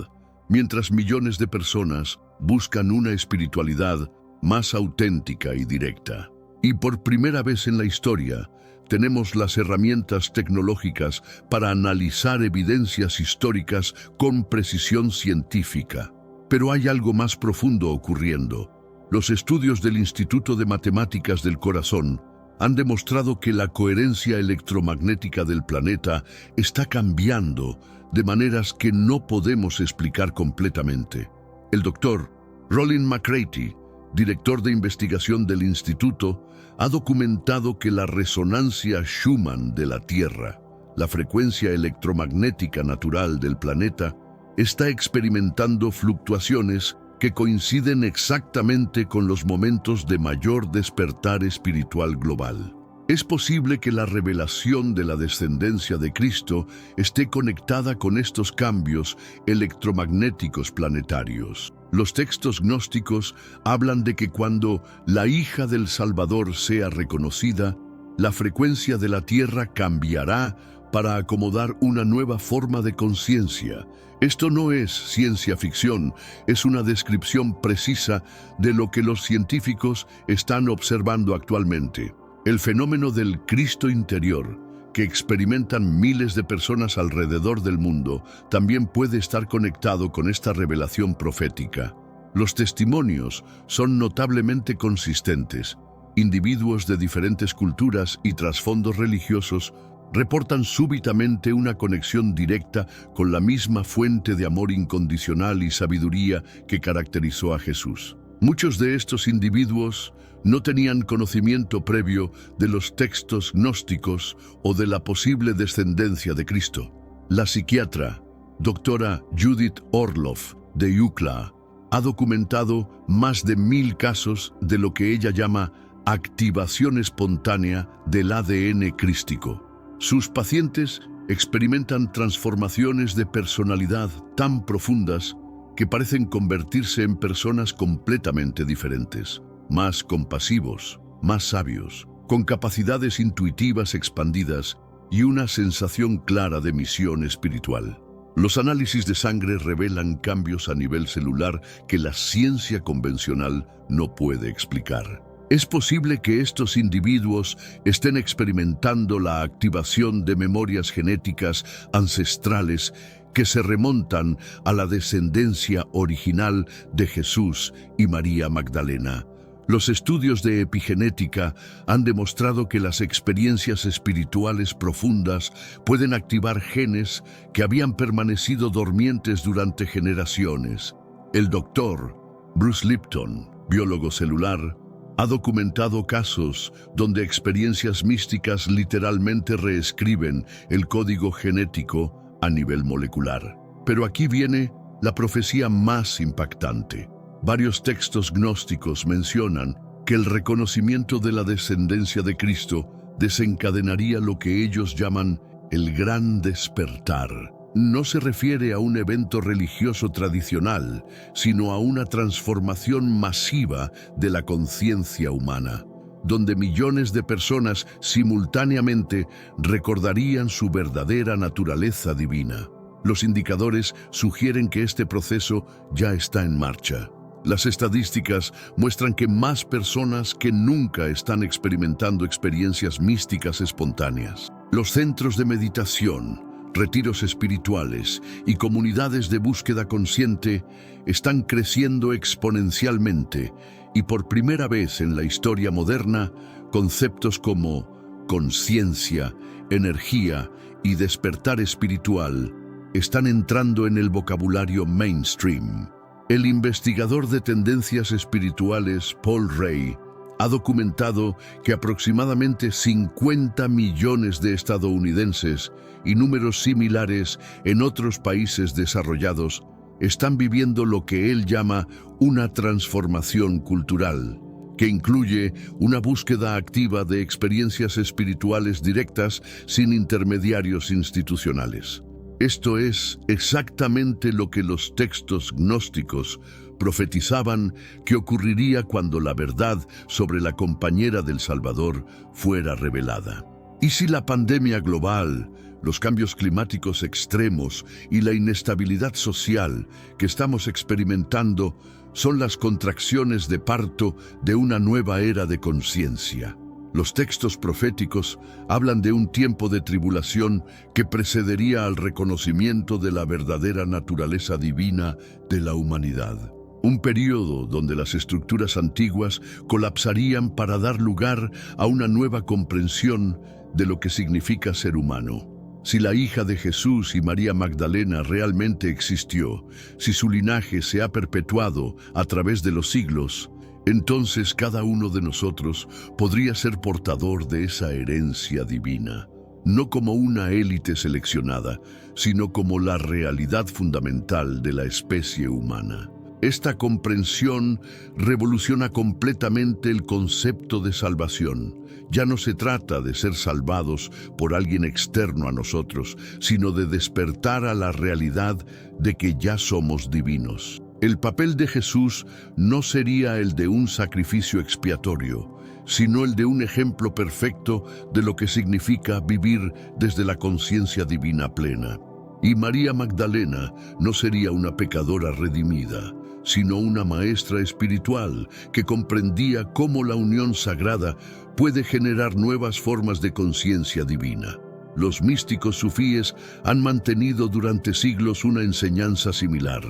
A: mientras millones de personas buscan una espiritualidad más auténtica y directa. Y por primera vez en la historia, tenemos las herramientas tecnológicas para analizar evidencias históricas con precisión científica. Pero hay algo más profundo ocurriendo. Los estudios del Instituto de Matemáticas del Corazón han demostrado que la coherencia electromagnética del planeta está cambiando de maneras que no podemos explicar completamente. El doctor Rollin McCarthy, director de investigación del instituto, ha documentado que la resonancia Schumann de la Tierra, la frecuencia electromagnética natural del planeta, está experimentando fluctuaciones que coinciden exactamente con los momentos de mayor despertar espiritual global. Es posible que la revelación de la descendencia de Cristo esté conectada con estos cambios electromagnéticos planetarios. Los textos gnósticos hablan de que cuando la hija del Salvador sea reconocida, la frecuencia de la Tierra cambiará para acomodar una nueva forma de conciencia. Esto no es ciencia ficción, es una descripción precisa de lo que los científicos están observando actualmente. El fenómeno del Cristo interior, que experimentan miles de personas alrededor del mundo, también puede estar conectado con esta revelación profética. Los testimonios son notablemente consistentes. Individuos de diferentes culturas y trasfondos religiosos reportan súbitamente una conexión directa con la misma fuente de amor incondicional y sabiduría que caracterizó a Jesús. Muchos de estos individuos no tenían conocimiento previo de los textos gnósticos o de la posible descendencia de Cristo. La psiquiatra, doctora Judith Orloff, de UCLA, ha documentado más de 1000 casos de lo que ella llama activación espontánea del ADN crístico. Sus pacientes experimentan transformaciones de personalidad tan profundas que parecen convertirse en personas completamente diferentes, más compasivos, más sabios, con capacidades intuitivas expandidas y una sensación clara de misión espiritual. Los análisis de sangre revelan cambios a nivel celular que la ciencia convencional no puede explicar. Es posible que estos individuos estén experimentando la activación de memorias genéticas ancestrales que se remontan a la descendencia original de Jesús y María Magdalena. Los estudios de epigenética han demostrado que las experiencias espirituales profundas pueden activar genes que habían permanecido dormientes durante generaciones. El doctor Bruce Lipton, biólogo celular, ha documentado casos donde experiencias místicas literalmente reescriben el código genético a nivel molecular. Pero aquí viene la profecía más impactante. Varios textos gnósticos mencionan que el reconocimiento de la descendencia de Cristo desencadenaría lo que ellos llaman el gran despertar. No se refiere a un evento religioso tradicional, sino a una transformación masiva de la conciencia humana, donde millones de personas simultáneamente recordarían su verdadera naturaleza divina. Los indicadores sugieren que este proceso ya está en marcha. Las estadísticas muestran que más personas que nunca están experimentando experiencias místicas espontáneas. Los centros de meditación, retiros espirituales y comunidades de búsqueda consciente están creciendo exponencialmente y por primera vez en la historia moderna, conceptos como conciencia, energía y despertar espiritual están entrando en el vocabulario mainstream. El investigador de tendencias espirituales Paul Ray ha documentado que aproximadamente 50 millones de estadounidenses y números similares en otros países desarrollados están viviendo lo que él llama una transformación cultural, que incluye una búsqueda activa de experiencias espirituales directas sin intermediarios institucionales. Esto es exactamente lo que los textos gnósticos profetizaban que ocurriría cuando la verdad sobre la compañera del Salvador fuera revelada. ¿Y si la pandemia global, los cambios climáticos extremos y la inestabilidad social que estamos experimentando son las contracciones de parto de una nueva era de conciencia? Los textos proféticos hablan de un tiempo de tribulación que precedería al reconocimiento de la verdadera naturaleza divina de la humanidad. Un período donde las estructuras antiguas colapsarían para dar lugar a una nueva comprensión de lo que significa ser humano. Si la hija de Jesús y María Magdalena realmente existió, si su linaje se ha perpetuado a través de los siglos, entonces cada uno de nosotros podría ser portador de esa herencia divina, no como una élite seleccionada, sino como la realidad fundamental de la especie humana. Esta comprensión revoluciona completamente el concepto de salvación. Ya no se trata de ser salvados por alguien externo a nosotros, sino de despertar a la realidad de que ya somos divinos. El papel de Jesús no sería el de un sacrificio expiatorio, sino el de un ejemplo perfecto de lo que significa vivir desde la conciencia divina plena. Y María Magdalena no sería una pecadora redimida, sino una maestra espiritual que comprendía cómo la unión sagrada puede generar nuevas formas de conciencia divina. Los místicos sufíes han mantenido durante siglos una enseñanza similar.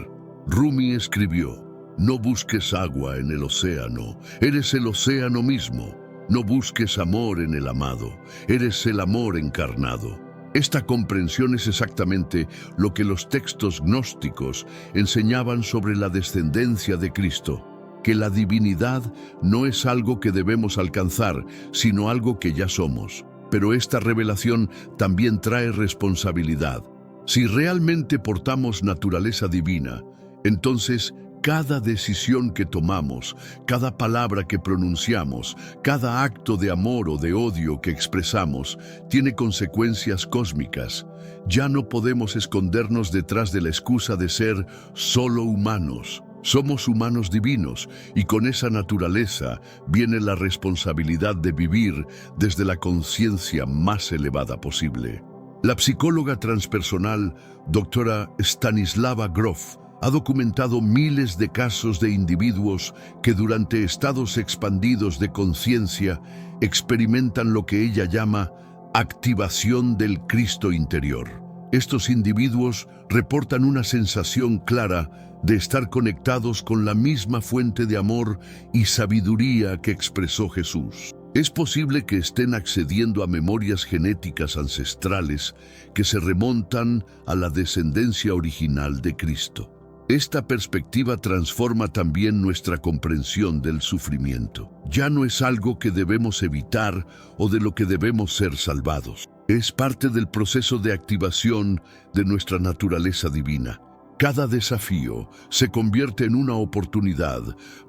A: Rumi escribió: "No busques agua en el océano, eres el océano mismo. No busques amor en el amado, eres el amor encarnado". Esta comprensión es exactamente lo que los textos gnósticos enseñaban sobre la descendencia de Cristo, que la divinidad no es algo que debemos alcanzar, sino algo que ya somos. Pero esta revelación también trae responsabilidad. Si realmente portamos naturaleza divina, entonces cada decisión que tomamos, cada palabra que pronunciamos, cada acto de amor o de odio que expresamos, tiene consecuencias cósmicas. Ya no podemos escondernos detrás de la excusa de ser solo humanos. Somos humanos divinos y con esa naturaleza viene la responsabilidad de vivir desde la conciencia más elevada posible. La psicóloga transpersonal, doctora Stanislava Grof, ha documentado miles de casos de individuos que durante estados expandidos de conciencia experimentan lo que ella llama activación del Cristo interior. Estos individuos reportan una sensación clara de estar conectados con la misma fuente de amor y sabiduría que expresó Jesús. Es posible que estén accediendo a memorias genéticas ancestrales que se remontan a la descendencia original de Cristo. Esta perspectiva transforma también nuestra comprensión del sufrimiento. Ya no es algo que debemos evitar o de lo que debemos ser salvados. Es parte del proceso de activación de nuestra naturaleza divina. Cada desafío se convierte en una oportunidad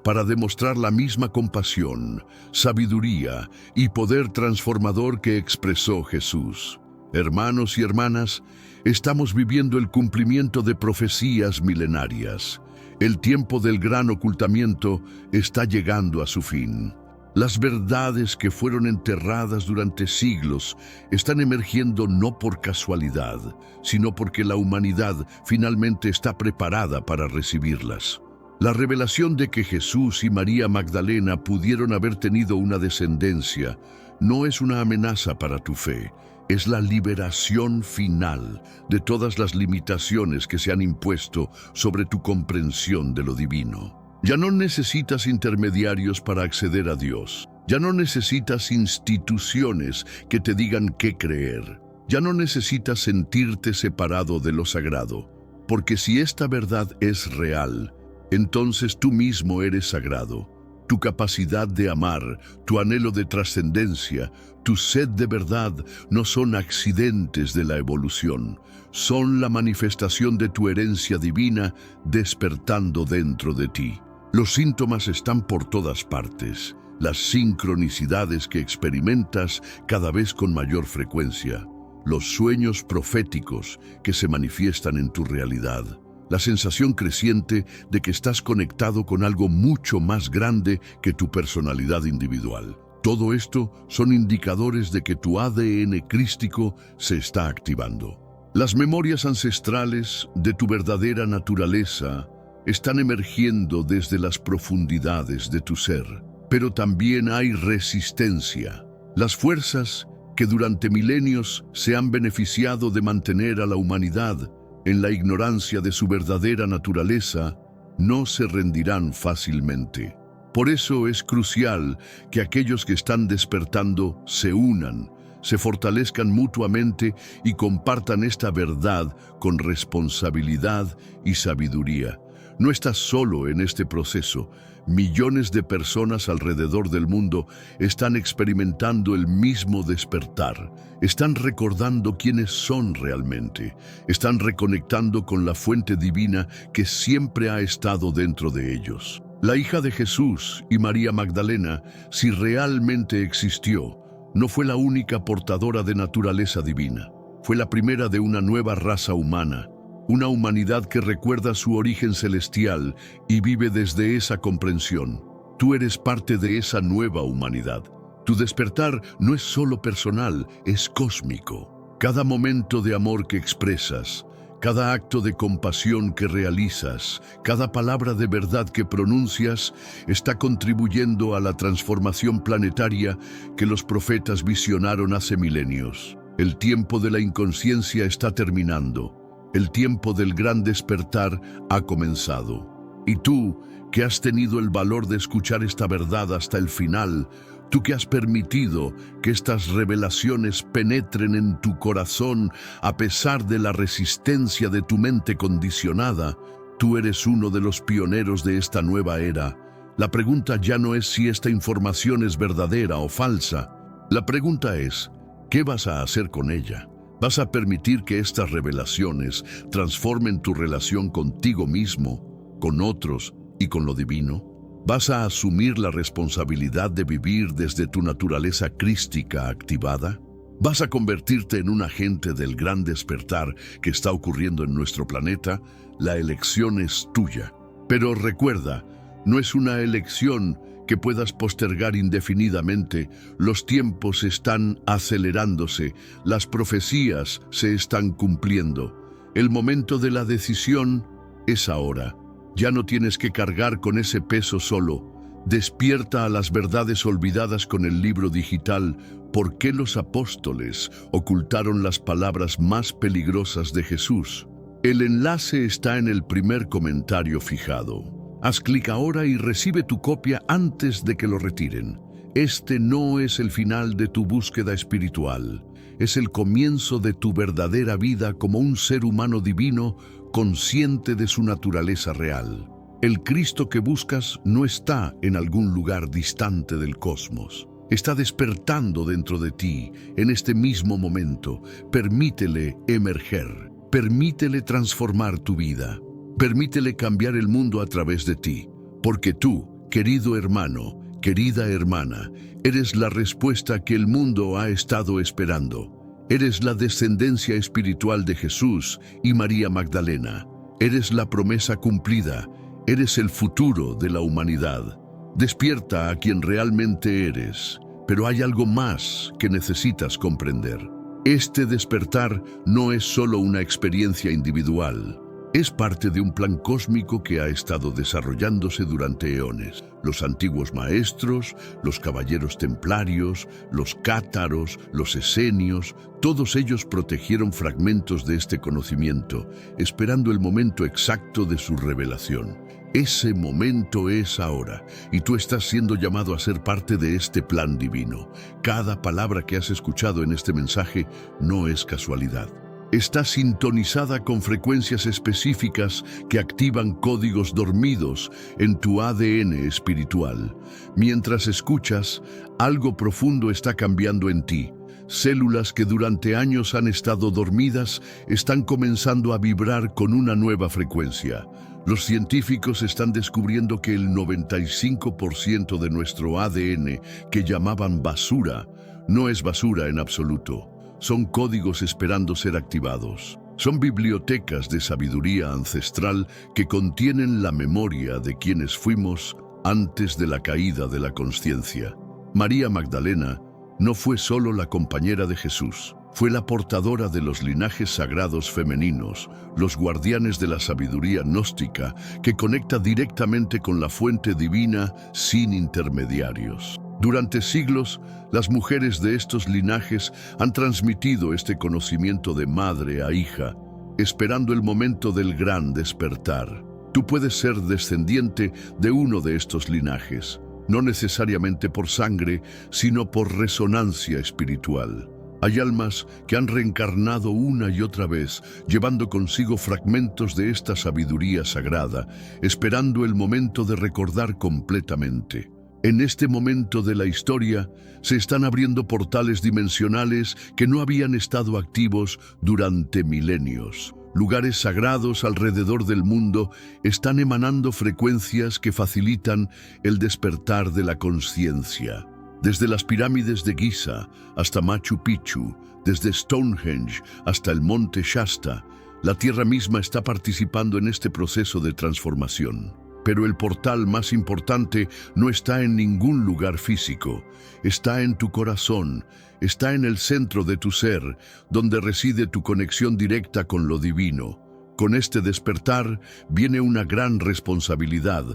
A: para demostrar la misma compasión, sabiduría y poder transformador que expresó Jesús. Hermanos y hermanas, estamos viviendo el cumplimiento de profecías milenarias. El tiempo del gran ocultamiento está llegando a su fin. Las verdades que fueron enterradas durante siglos están emergiendo no por casualidad, sino porque la humanidad finalmente está preparada para recibirlas. La revelación de que Jesús y María Magdalena pudieron haber tenido una descendencia no es una amenaza para tu fe. Es la liberación final de todas las limitaciones que se han impuesto sobre tu comprensión de lo divino. Ya no necesitas intermediarios para acceder a Dios. Ya no necesitas instituciones que te digan qué creer. Ya no necesitas sentirte separado de lo sagrado. Porque si esta verdad es real, entonces tú mismo eres sagrado. Tu capacidad de amar, tu anhelo de trascendencia, tu sed de verdad no son accidentes de la evolución, son la manifestación de tu herencia divina despertando dentro de ti. Los síntomas están por todas partes, las sincronicidades que experimentas cada vez con mayor frecuencia, los sueños proféticos que se manifiestan en tu realidad. La sensación creciente de que estás conectado con algo mucho más grande que tu personalidad individual. Todo esto son indicadores de que tu ADN crístico se está activando. Las memorias ancestrales de tu verdadera naturaleza están emergiendo desde las profundidades de tu ser. Pero también hay resistencia. Las fuerzas que durante milenios se han beneficiado de mantener a la humanidad en la ignorancia de su verdadera naturaleza no se rendirán fácilmente. Por eso es crucial que aquellos que están despertando se unan, se fortalezcan mutuamente y compartan esta verdad con responsabilidad y sabiduría. No estás solo en este proceso. Millones de personas alrededor del mundo están experimentando el mismo despertar. Están recordando quiénes son realmente. Están reconectando con la fuente divina que siempre ha estado dentro de ellos. La hija de Jesús y María Magdalena, si realmente existió, no fue la única portadora de naturaleza divina. Fue la primera de una nueva raza humana. Una humanidad que recuerda su origen celestial y vive desde esa comprensión. Tú eres parte de esa nueva humanidad. Tu despertar no es solo personal, es cósmico. Cada momento de amor que expresas, cada acto de compasión que realizas, cada palabra de verdad que pronuncias, está contribuyendo a la transformación planetaria que los profetas visionaron hace milenios. El tiempo de la inconsciencia está terminando. El tiempo del gran despertar ha comenzado. Y tú, que has tenido el valor de escuchar esta verdad hasta el final, tú que has permitido que estas revelaciones penetren en tu corazón a pesar de la resistencia de tu mente condicionada, tú eres uno de los pioneros de esta nueva era. La pregunta ya no es si esta información es verdadera o falsa. La pregunta es, ¿qué vas a hacer con ella? ¿Vas a permitir que estas revelaciones transformen tu relación contigo mismo, con otros y con lo divino? ¿Vas a asumir la responsabilidad de vivir desde tu naturaleza crística activada? ¿Vas a convertirte en un agente del gran despertar que está ocurriendo en nuestro planeta? La elección es tuya. Pero recuerda, no es una elección que puedas postergar indefinidamente. Los tiempos están acelerándose, las profecías se están cumpliendo. El momento de la decisión es ahora. Ya no tienes que cargar con ese peso solo. Despierta a las verdades olvidadas con el libro digital. ¿Por qué los apóstoles ocultaron las palabras más peligrosas de Jesús? El enlace está en el primer comentario fijado. Haz clic ahora y recibe tu copia antes de que lo retiren. Este no es el final de tu búsqueda espiritual. Es el comienzo de tu verdadera vida como un ser humano divino, consciente de su naturaleza real. El Cristo que buscas no está en algún lugar distante del cosmos. Está despertando dentro de ti, en este mismo momento. Permítele emerger. Permítele transformar tu vida. Permítele cambiar el mundo a través de ti, porque tú, querido hermano, querida hermana, eres la respuesta que el mundo ha estado esperando. Eres la descendencia espiritual de Jesús y María Magdalena. Eres la promesa cumplida. Eres el futuro de la humanidad. Despierta a quien realmente eres, pero hay algo más que necesitas comprender. Este despertar no es solo una experiencia individual. Es parte de un plan cósmico que ha estado desarrollándose durante eones. Los antiguos maestros, los caballeros templarios, los cátaros, los esenios, todos ellos protegieron fragmentos de este conocimiento, esperando el momento exacto de su revelación. Ese momento es ahora, y tú estás siendo llamado a ser parte de este plan divino. Cada palabra que has escuchado en este mensaje no es casualidad. Está sintonizada con frecuencias específicas que activan códigos dormidos en tu ADN espiritual. Mientras escuchas, algo profundo está cambiando en ti. Células que durante años han estado dormidas están comenzando a vibrar con una nueva frecuencia. Los científicos están descubriendo que el 95% de nuestro ADN, que llamaban basura, no es basura en absoluto. Son códigos esperando ser activados. Son bibliotecas de sabiduría ancestral que contienen la memoria de quienes fuimos antes de la caída de la consciencia. María Magdalena no fue solo la compañera de Jesús, fue la portadora de los linajes sagrados femeninos, los guardianes de la sabiduría gnóstica que conecta directamente con la fuente divina sin intermediarios. Durante siglos, las mujeres de estos linajes han transmitido este conocimiento de madre a hija, esperando el momento del gran despertar. Tú puedes ser descendiente de uno de estos linajes, no necesariamente por sangre, sino por resonancia espiritual. Hay almas que han reencarnado una y otra vez, llevando consigo fragmentos de esta sabiduría sagrada, esperando el momento de recordar completamente. En este momento de la historia, se están abriendo portales dimensionales que no habían estado activos durante milenios. Lugares sagrados alrededor del mundo están emanando frecuencias que facilitan el despertar de la conciencia. Desde las pirámides de Giza hasta Machu Picchu, desde Stonehenge hasta el monte Shasta, la Tierra misma está participando en este proceso de transformación. Pero el portal más importante no está en ningún lugar físico, está en tu corazón, está en el centro de tu ser, donde reside tu conexión directa con lo divino. Con este despertar viene una gran responsabilidad.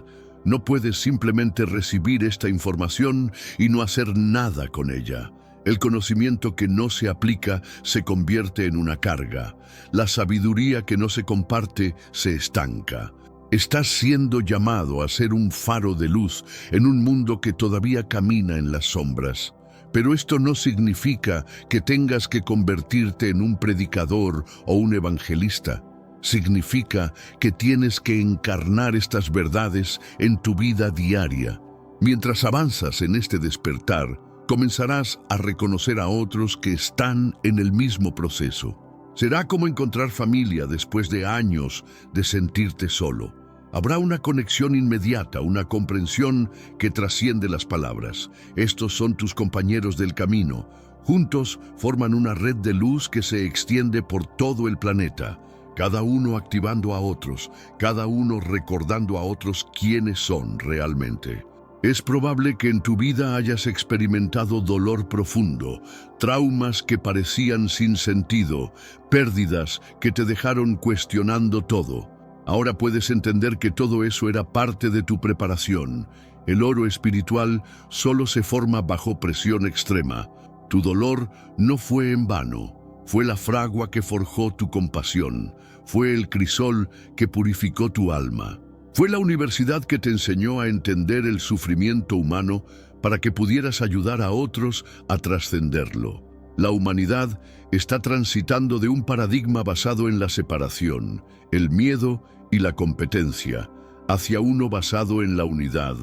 A: No puedes simplemente recibir esta información y no hacer nada con ella. El conocimiento que no se aplica se convierte en una carga. La sabiduría que no se comparte se estanca. Estás siendo llamado a ser un faro de luz en un mundo que todavía camina en las sombras. Pero esto no significa que tengas que convertirte en un predicador o un evangelista. Significa que tienes que encarnar estas verdades en tu vida diaria. Mientras avanzas en este despertar, comenzarás a reconocer a otros que están en el mismo proceso. Será como encontrar familia después de años de sentirte solo. Habrá una conexión inmediata, una comprensión que trasciende las palabras. Estos son tus compañeros del camino. Juntos forman una red de luz que se extiende por todo el planeta. Cada uno activando a otros, cada uno recordando a otros quiénes son realmente. Es probable que en tu vida hayas experimentado dolor profundo, traumas que parecían sin sentido, pérdidas que te dejaron cuestionando todo. Ahora puedes entender que todo eso era parte de tu preparación. El oro espiritual solo se forma bajo presión extrema. Tu dolor no fue en vano. Fue la fragua que forjó tu compasión. Fue el crisol que purificó tu alma. Fue la universidad que te enseñó a entender el sufrimiento humano para que pudieras ayudar a otros a trascenderlo. La humanidad está transitando de un paradigma basado en la separación, el miedo y la competencia, hacia uno basado en la unidad,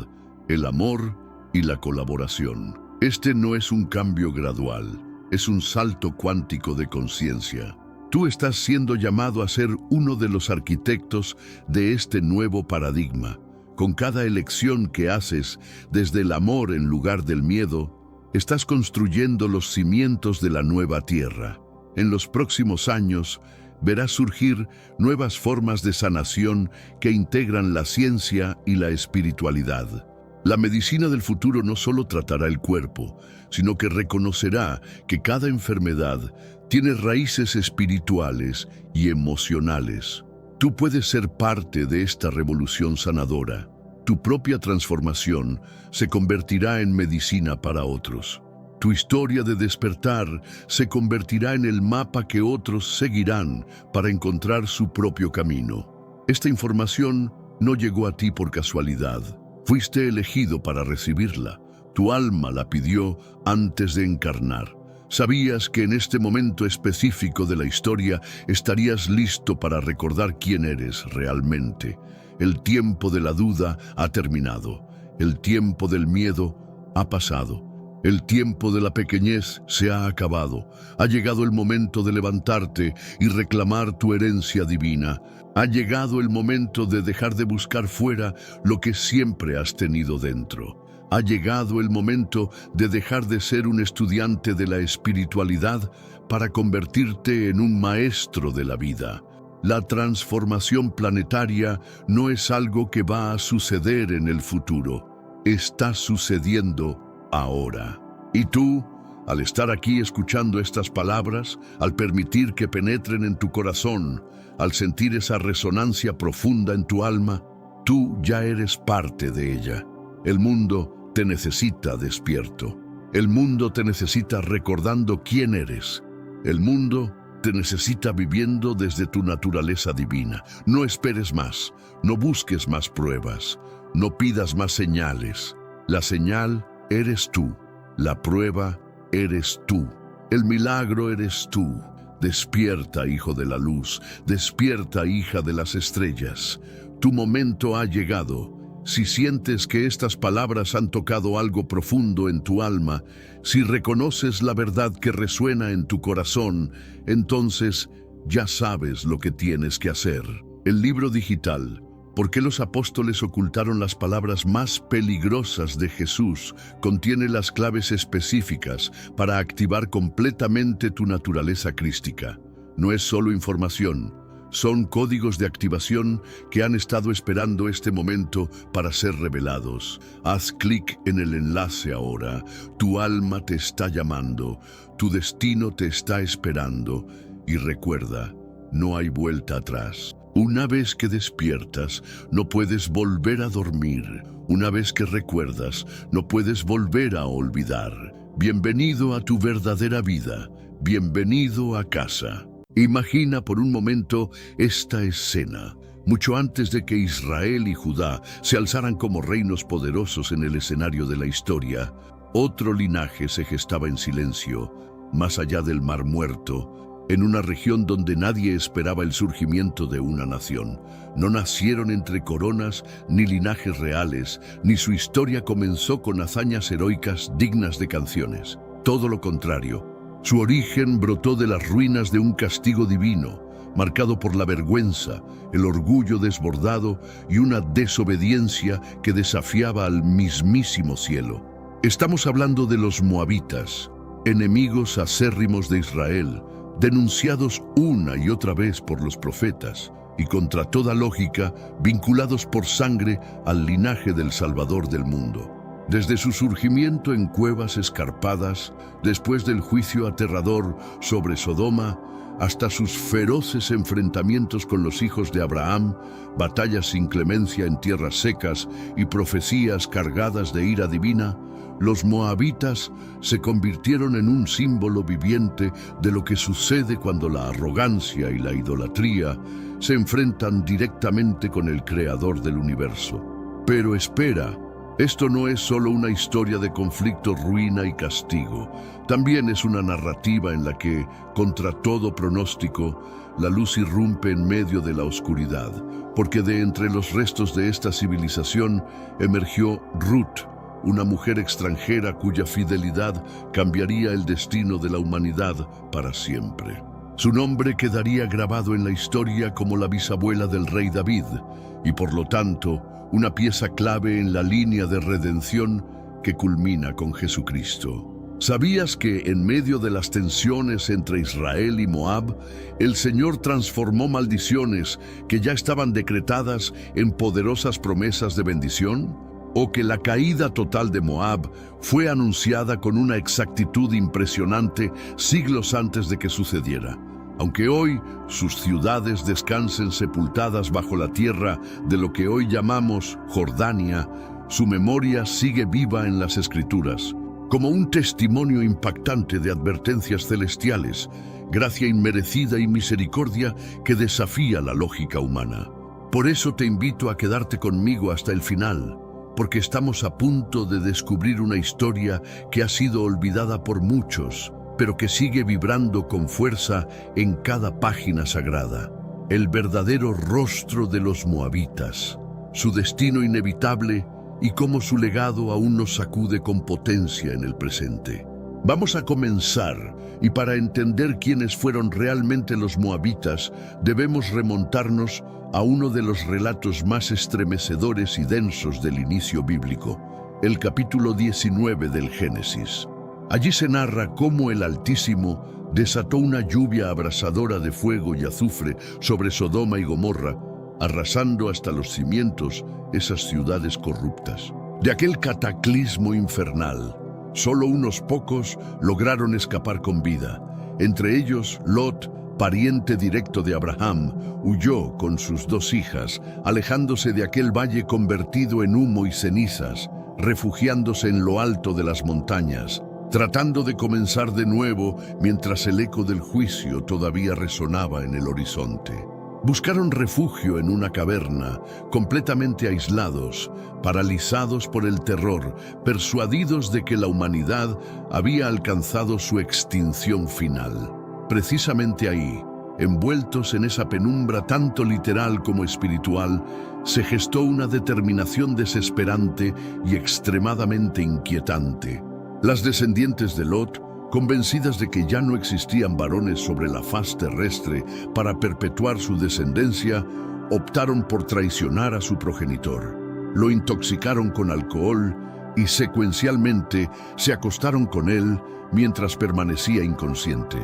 A: el amor y la colaboración. Este no es un cambio gradual, es un salto cuántico de conciencia. Tú estás siendo llamado a ser uno de los arquitectos de este nuevo paradigma. Con cada elección que haces, desde el amor en lugar del miedo, estás construyendo los cimientos de la nueva tierra. En los próximos años, verás surgir nuevas formas de sanación que integran la ciencia y la espiritualidad. La medicina del futuro no solo tratará el cuerpo, sino que reconocerá que cada enfermedad tiene raíces espirituales y emocionales. Tú puedes ser parte de esta revolución sanadora. Tu propia transformación se convertirá en medicina para otros. Tu historia de despertar se convertirá en el mapa que otros seguirán para encontrar su propio camino. Esta información no llegó a ti por casualidad. Fuiste elegido para recibirla. Tu alma la pidió antes de encarnar. Sabías que en este momento específico de la historia estarías listo para recordar quién eres realmente. El tiempo de la duda ha terminado. El tiempo del miedo ha pasado. El tiempo de la pequeñez se ha acabado. Ha llegado el momento de levantarte y reclamar tu herencia divina. Ha llegado el momento de dejar de buscar fuera lo que siempre has tenido dentro. Ha llegado el momento de dejar de ser un estudiante de la espiritualidad para convertirte en un maestro de la vida. La transformación planetaria no es algo que va a suceder en el futuro. Está sucediendo ahora. Y tú, al estar aquí escuchando estas palabras, al permitir que penetren en tu corazón, al sentir esa resonancia profunda en tu alma, tú ya eres parte de ella. El mundo te necesita despierto. El mundo te necesita recordando quién eres. El mundo te necesita viviendo desde tu naturaleza divina. No esperes más, no busques más pruebas, no pidas más señales. La señal eres tú, la prueba eres tú, el milagro eres tú. Despierta, hijo de la luz, despierta, hija de las estrellas. Tu momento ha llegado. Si sientes que estas palabras han tocado algo profundo en tu alma, si reconoces la verdad que resuena en tu corazón, entonces ya sabes lo que tienes que hacer. El libro digital, ¿Por qué los apóstoles ocultaron las palabras más peligrosas de Jesús?, contiene las claves específicas para activar completamente tu naturaleza crística. No es solo información. Son códigos de activación que han estado esperando este momento para ser revelados. Haz clic en el enlace ahora. Tu alma te está llamando, tu destino te está esperando. Y recuerda, no hay vuelta atrás. Una vez que despiertas, no puedes volver a dormir. Una vez que recuerdas, no puedes volver a olvidar. Bienvenido a tu verdadera vida. Bienvenido a casa. Imagina por un momento esta escena. Mucho antes de que Israel y Judá se alzaran como reinos poderosos en el escenario de la historia, otro linaje se gestaba en silencio, más allá del Mar Muerto, en una región donde nadie esperaba el surgimiento de una nación. No nacieron entre coronas ni linajes reales, ni su historia comenzó con hazañas heroicas dignas de canciones. Todo lo contrario. Su origen brotó de las ruinas de un castigo divino, marcado por la vergüenza, el orgullo desbordado y una desobediencia que desafiaba al mismísimo cielo. Estamos hablando de los moabitas, enemigos acérrimos de Israel, denunciados una y otra vez por los profetas, y contra toda lógica, vinculados por sangre al linaje del Salvador del mundo. Desde su surgimiento en cuevas escarpadas, después del juicio aterrador sobre Sodoma, hasta sus feroces enfrentamientos con los hijos de Abraham, batallas sin clemencia en tierras secas y profecías cargadas de ira divina, los moabitas se convirtieron en un símbolo viviente de lo que sucede cuando la arrogancia y la idolatría se enfrentan directamente con el Creador del universo. Pero espera, esto no es solo una historia de conflicto, ruina y castigo. También es una narrativa en la que, contra todo pronóstico, la luz irrumpe en medio de la oscuridad, porque de entre los restos de esta civilización emergió Ruth, una mujer extranjera cuya fidelidad cambiaría el destino de la humanidad para siempre. Su nombre quedaría grabado en la historia como la bisabuela del rey David, y por lo tanto, una pieza clave en la línea de redención que culmina con Jesucristo. ¿Sabías que en medio de las tensiones entre Israel y Moab, el Señor transformó maldiciones que ya estaban decretadas en poderosas promesas de bendición? ¿O que la caída total de Moab fue anunciada con una exactitud impresionante siglos antes de que sucediera? Aunque hoy sus ciudades descansen sepultadas bajo la tierra de lo que hoy llamamos Jordania, su memoria sigue viva en las Escrituras, como un testimonio impactante de advertencias celestiales, gracia inmerecida y misericordia que desafía la lógica humana. Por eso te invito a quedarte conmigo hasta el final, porque estamos a punto de descubrir una historia que ha sido olvidada por muchos, pero que sigue vibrando con fuerza en cada página sagrada. El verdadero rostro de los moabitas, su destino inevitable y cómo su legado aún nos sacude con potencia en el presente. Vamos a comenzar, y para entender quiénes fueron realmente los moabitas, debemos remontarnos a uno de los relatos más estremecedores y densos del inicio bíblico, el capítulo 19 del Génesis. Allí se narra cómo el Altísimo desató una lluvia abrasadora de fuego y azufre sobre Sodoma y Gomorra, arrasando hasta los cimientos esas ciudades corruptas. De aquel cataclismo infernal Solo unos pocos lograron escapar con vida. Entre ellos, Lot, pariente directo de Abraham, huyó con sus 2 hijas, alejándose de aquel valle convertido en humo y cenizas, refugiándose en lo alto de las montañas, tratando de comenzar de nuevo mientras el eco del juicio todavía resonaba en el horizonte. Buscaron refugio en una caverna, completamente aislados, paralizados por el terror, persuadidos de que la humanidad había alcanzado su extinción final. Precisamente ahí, envueltos en esa penumbra tanto literal como espiritual, se gestó una determinación desesperante y extremadamente inquietante. Las descendientes de Lot, convencidas de que ya no existían varones sobre la faz terrestre para perpetuar su descendencia, optaron por traicionar a su progenitor. Lo intoxicaron con alcohol y secuencialmente se acostaron con él mientras permanecía inconsciente.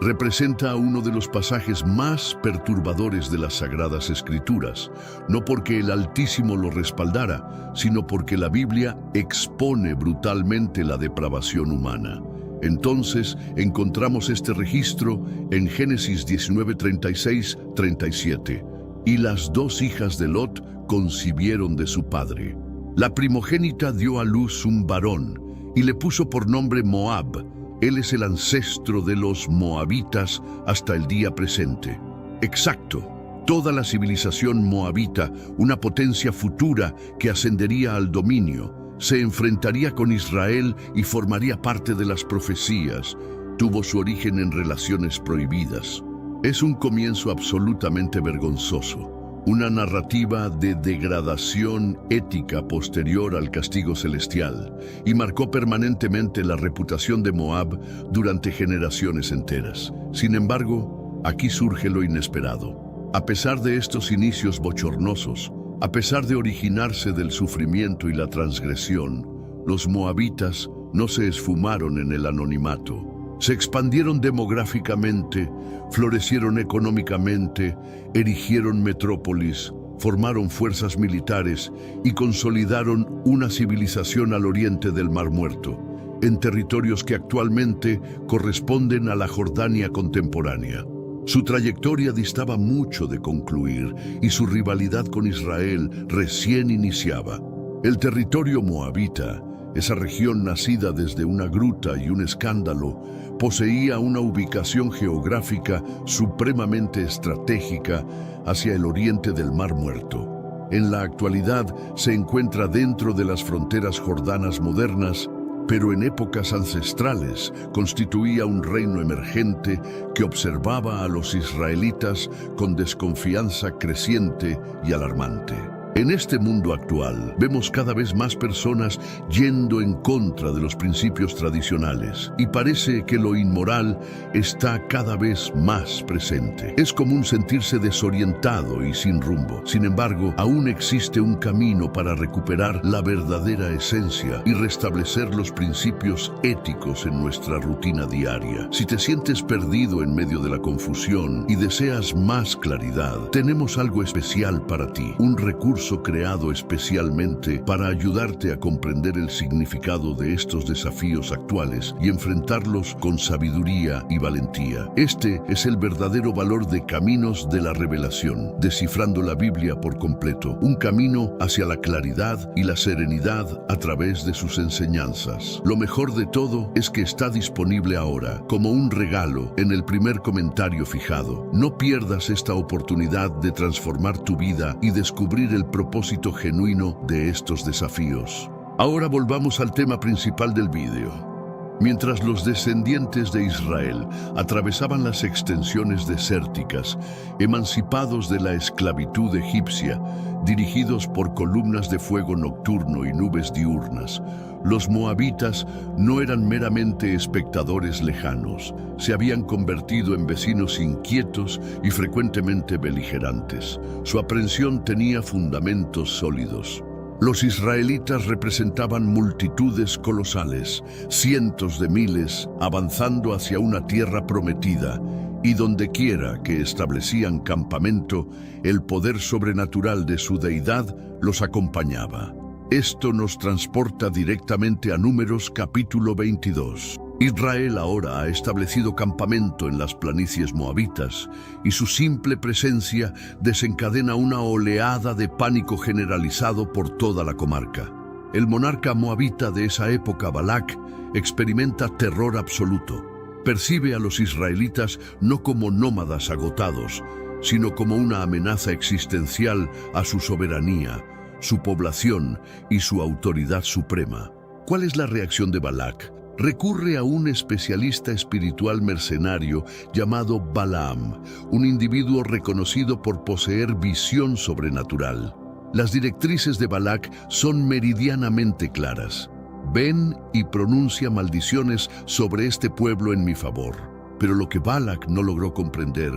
A: Representa uno de los pasajes más perturbadores de las Sagradas Escrituras, no porque el Altísimo lo respaldara, sino porque la Biblia expone brutalmente la depravación humana. Entonces encontramos este registro en Génesis 19:36-37. Y las 2 hijas de Lot concibieron de su padre. La primogénita dio a luz un varón y le puso por nombre Moab. Él es el ancestro de los moabitas hasta el día presente. Exacto, toda la civilización moabita, una potencia futura que ascendería al dominio, se enfrentaría con Israel y formaría parte de las profecías. Tuvo su origen en relaciones prohibidas. Es un comienzo absolutamente vergonzoso. Una narrativa de degradación ética posterior al castigo celestial, y marcó permanentemente la reputación de Moab durante generaciones enteras. Sin embargo, aquí surge lo inesperado. A pesar de estos inicios bochornosos, a pesar de originarse del sufrimiento y la transgresión, los moabitas no se esfumaron en el anonimato. Se expandieron demográficamente, florecieron económicamente, erigieron metrópolis, formaron fuerzas militares y consolidaron una civilización al oriente del Mar Muerto, en territorios que actualmente corresponden a la Jordania contemporánea. Su trayectoria distaba mucho de concluir y su rivalidad con Israel recién iniciaba. El territorio moabita, esa región nacida desde una gruta y un escándalo, poseía una ubicación geográfica supremamente estratégica hacia el oriente del Mar Muerto. En la actualidad se encuentra dentro de las fronteras jordanas modernas, pero en épocas ancestrales constituía un reino emergente que observaba a los israelitas con desconfianza creciente y alarmante. En este mundo actual, vemos cada vez más personas yendo en contra de los principios tradicionales y parece que lo inmoral está cada vez más presente. Es común sentirse desorientado y sin rumbo. Sin embargo, aún existe un camino para recuperar la verdadera esencia y restablecer los principios éticos en nuestra rutina diaria. Si te sientes perdido en medio de la confusión y deseas más claridad, tenemos algo especial para ti, un recurso creado especialmente para ayudarte a comprender el significado de estos desafíos actuales y enfrentarlos con sabiduría y valentía. Este es el verdadero valor de Caminos de la Revelación, descifrando la Biblia por completo, un camino hacia la claridad y la serenidad a través de sus enseñanzas. Lo mejor de todo es que está disponible ahora, como un regalo, en el primer comentario fijado. No pierdas esta oportunidad de transformar tu vida y descubrir el propósito genuino de estos desafíos. Ahora volvamos al tema principal del vídeo. Mientras los descendientes de Israel atravesaban las extensiones desérticas, emancipados de la esclavitud egipcia, dirigidos por columnas de fuego nocturno y nubes diurnas, los moabitas no eran meramente espectadores lejanos, se habían convertido en vecinos inquietos y frecuentemente beligerantes. Su aprensión tenía fundamentos sólidos. Los israelitas representaban multitudes colosales, cientos de miles, avanzando hacia una tierra prometida, y dondequiera que establecían campamento, el poder sobrenatural de su deidad los acompañaba. Esto nos transporta directamente a Números capítulo 22. Israel ahora ha establecido campamento en las planicies moabitas y su simple presencia desencadena una oleada de pánico generalizado por toda la comarca. El monarca moabita de esa época, Balac, experimenta terror absoluto. Percibe a los israelitas no como nómadas agotados, sino como una amenaza existencial a su soberanía, su población y su autoridad suprema. ¿Cuál es la reacción de Balac? Recurre a un especialista espiritual mercenario llamado Balaam, un individuo reconocido por poseer visión sobrenatural. Las directrices de Balac son meridianamente claras. Ven y pronuncia maldiciones sobre este pueblo en mi favor. Pero lo que Balac no logró comprender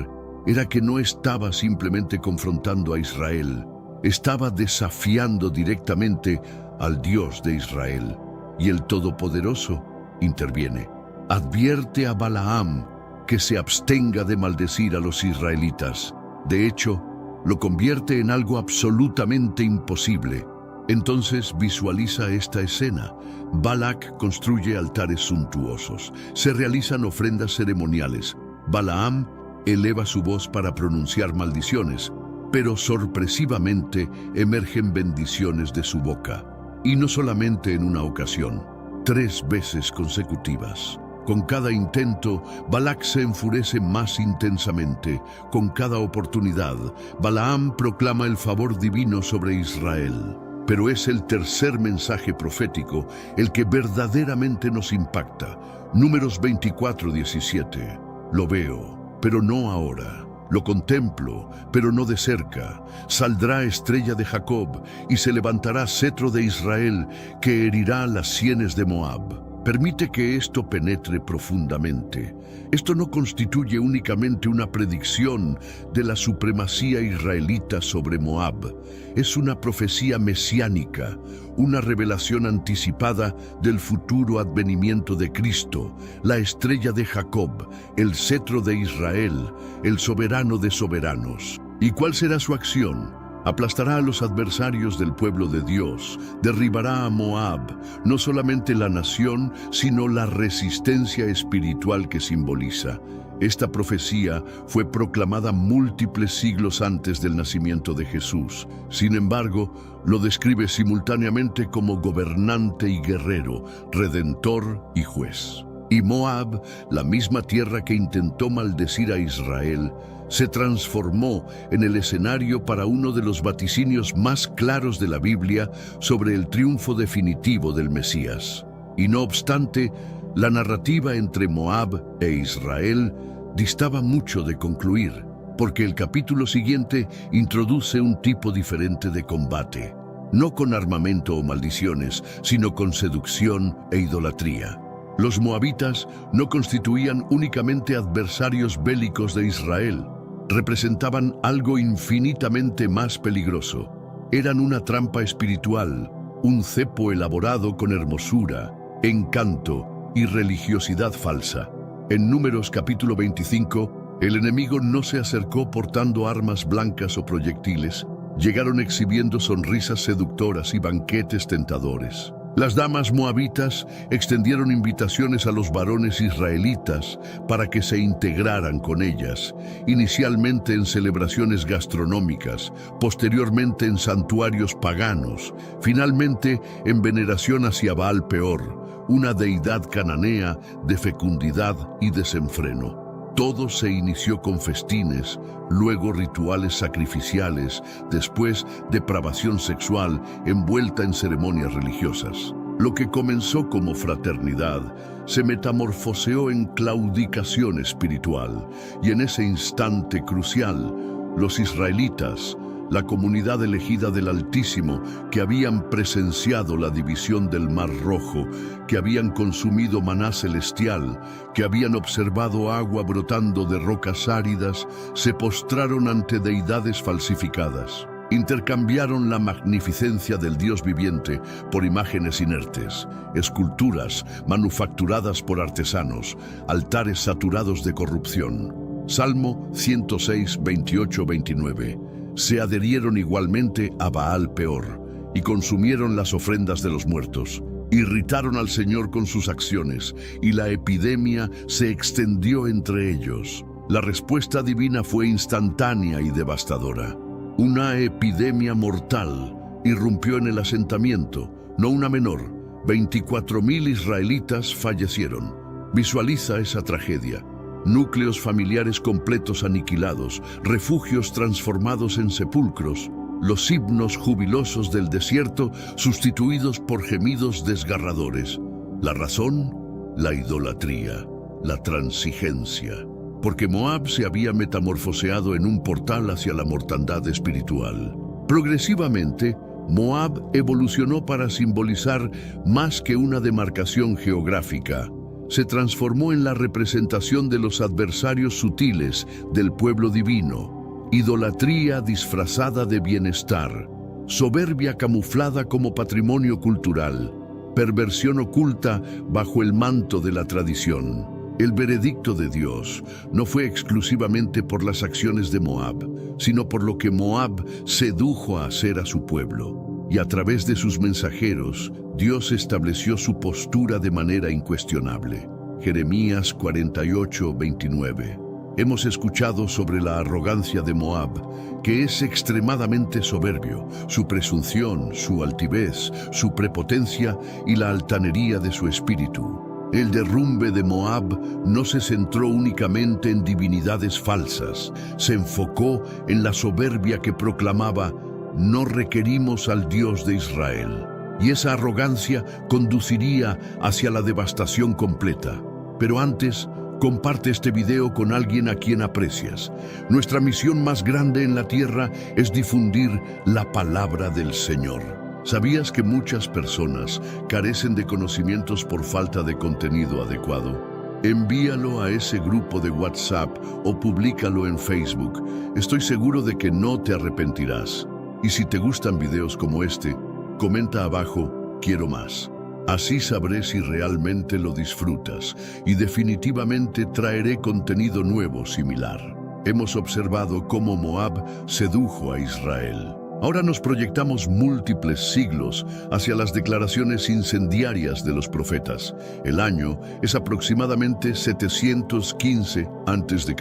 A: era que no estaba simplemente confrontando a Israel, estaba desafiando directamente al Dios de Israel. Y el Todopoderoso interviene. Advierte a Balaam que se abstenga de maldecir a los israelitas. De hecho, lo convierte en algo absolutamente imposible. Entonces visualiza esta escena. Balac construye altares suntuosos. Se realizan ofrendas ceremoniales. Balaam eleva su voz para pronunciar maldiciones, pero sorpresivamente emergen bendiciones de su boca. Y no solamente en una ocasión, 3 veces consecutivas. Con cada intento, Balac se enfurece más intensamente. Con cada oportunidad, Balaam proclama el favor divino sobre Israel. Pero es el tercer mensaje profético el que verdaderamente nos impacta. Números 24:17. Lo veo, pero no ahora. Lo contemplo, pero no de cerca. Saldrá estrella de Jacob y se levantará cetro de Israel que herirá las sienes de Moab. Permite que esto penetre profundamente. Esto no constituye únicamente una predicción de la supremacía israelita sobre Moab. Es una profecía mesiánica, una revelación anticipada del futuro advenimiento de Cristo, la estrella de Jacob, el cetro de Israel, el soberano de soberanos. ¿Y cuál será su acción? Aplastará a los adversarios del pueblo de Dios, derribará a Moab, no solamente la nación, sino la resistencia espiritual que simboliza. Esta profecía fue proclamada múltiples siglos antes del nacimiento de Jesús. Sin embargo, lo describe simultáneamente como gobernante y guerrero, redentor y juez. Y Moab, la misma tierra que intentó maldecir a Israel, se transformó en el escenario para uno de los vaticinios más claros de la Biblia sobre el triunfo definitivo del Mesías. Y no obstante, la narrativa entre Moab e Israel distaba mucho de concluir, porque el capítulo siguiente introduce un tipo diferente de combate, no con armamento o maldiciones, sino con seducción e idolatría. Los moabitas no constituían únicamente adversarios bélicos de Israel, representaban algo infinitamente más peligroso. Eran una trampa espiritual, un cepo elaborado con hermosura, encanto y religiosidad falsa. En Números capítulo 25, el enemigo no se acercó portando armas blancas o proyectiles. Llegaron exhibiendo sonrisas seductoras y banquetes tentadores. Las damas moabitas extendieron invitaciones a los varones israelitas para que se integraran con ellas, inicialmente en celebraciones gastronómicas, posteriormente en santuarios paganos, finalmente en veneración hacia Baal Peor, una deidad cananea de fecundidad y desenfreno. Todo se inició con festines, luego rituales sacrificiales, después depravación sexual envuelta en ceremonias religiosas. Lo que comenzó como fraternidad se metamorfoseó en claudicación espiritual, y en ese instante crucial, los israelitas, la comunidad elegida del Altísimo, que habían presenciado la división del Mar Rojo, que habían consumido maná celestial, que habían observado agua brotando de rocas áridas, se postraron ante deidades falsificadas. Intercambiaron la magnificencia del Dios viviente por imágenes inertes, esculturas manufacturadas por artesanos, altares saturados de corrupción. Salmo 106, 28-29. Se adherieron igualmente a Baal Peor, y consumieron las ofrendas de los muertos. Irritaron al Señor con sus acciones, y la epidemia se extendió entre ellos. La respuesta divina fue instantánea y devastadora. Una epidemia mortal irrumpió en el asentamiento, no una menor. 24.000 israelitas fallecieron. Visualiza esa tragedia. Núcleos familiares completos aniquilados, refugios transformados en sepulcros, los himnos jubilosos del desierto sustituidos por gemidos desgarradores. La razón, la idolatría, la transigencia. Porque Moab se había metamorfoseado en un portal hacia la mortandad espiritual. Progresivamente, Moab evolucionó para simbolizar más que una demarcación geográfica. Se transformó en la representación de los adversarios sutiles del pueblo divino. Idolatría disfrazada de bienestar, soberbia camuflada como patrimonio cultural, perversión oculta bajo el manto de la tradición. El veredicto de Dios no fue exclusivamente por las acciones de Moab, sino por lo que Moab sedujo a hacer a su pueblo. Y a través de sus mensajeros, Dios estableció su postura de manera incuestionable. Jeremías 48:29. Hemos escuchado sobre la arrogancia de Moab, que es extremadamente soberbio, su presunción, su altivez, su prepotencia y la altanería de su espíritu. El derrumbe de Moab no se centró únicamente en divinidades falsas, se enfocó en la soberbia que proclamaba: no requerimos al Dios de Israel. Y esa arrogancia conduciría hacia la devastación completa. Pero antes, comparte este video con alguien a quien aprecias. Nuestra misión más grande en la tierra es difundir la palabra del Señor. ¿Sabías que muchas personas carecen de conocimientos por falta de contenido adecuado? Envíalo a ese grupo de WhatsApp o públicalo en Facebook. Estoy seguro de que no te arrepentirás. Y si te gustan videos como este, comenta abajo: quiero más. Así sabré si realmente lo disfrutas y definitivamente traeré contenido nuevo similar. Hemos observado cómo Moab sedujo a Israel. Ahora nos proyectamos múltiples siglos hacia las declaraciones incendiarias de los profetas. El año es aproximadamente 715 a.C.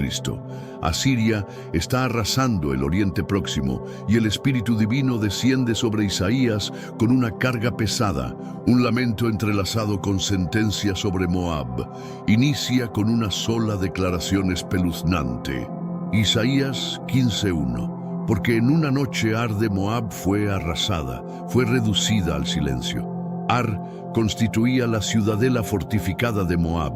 A: Asiria está arrasando el Oriente Próximo y el Espíritu Divino desciende sobre Isaías con una carga pesada, un lamento entrelazado con sentencia sobre Moab. Inicia con una sola declaración espeluznante. Isaías 15:1. Porque en una noche Ar de Moab fue arrasada, fue reducida al silencio. Ar constituía la ciudadela fortificada de Moab,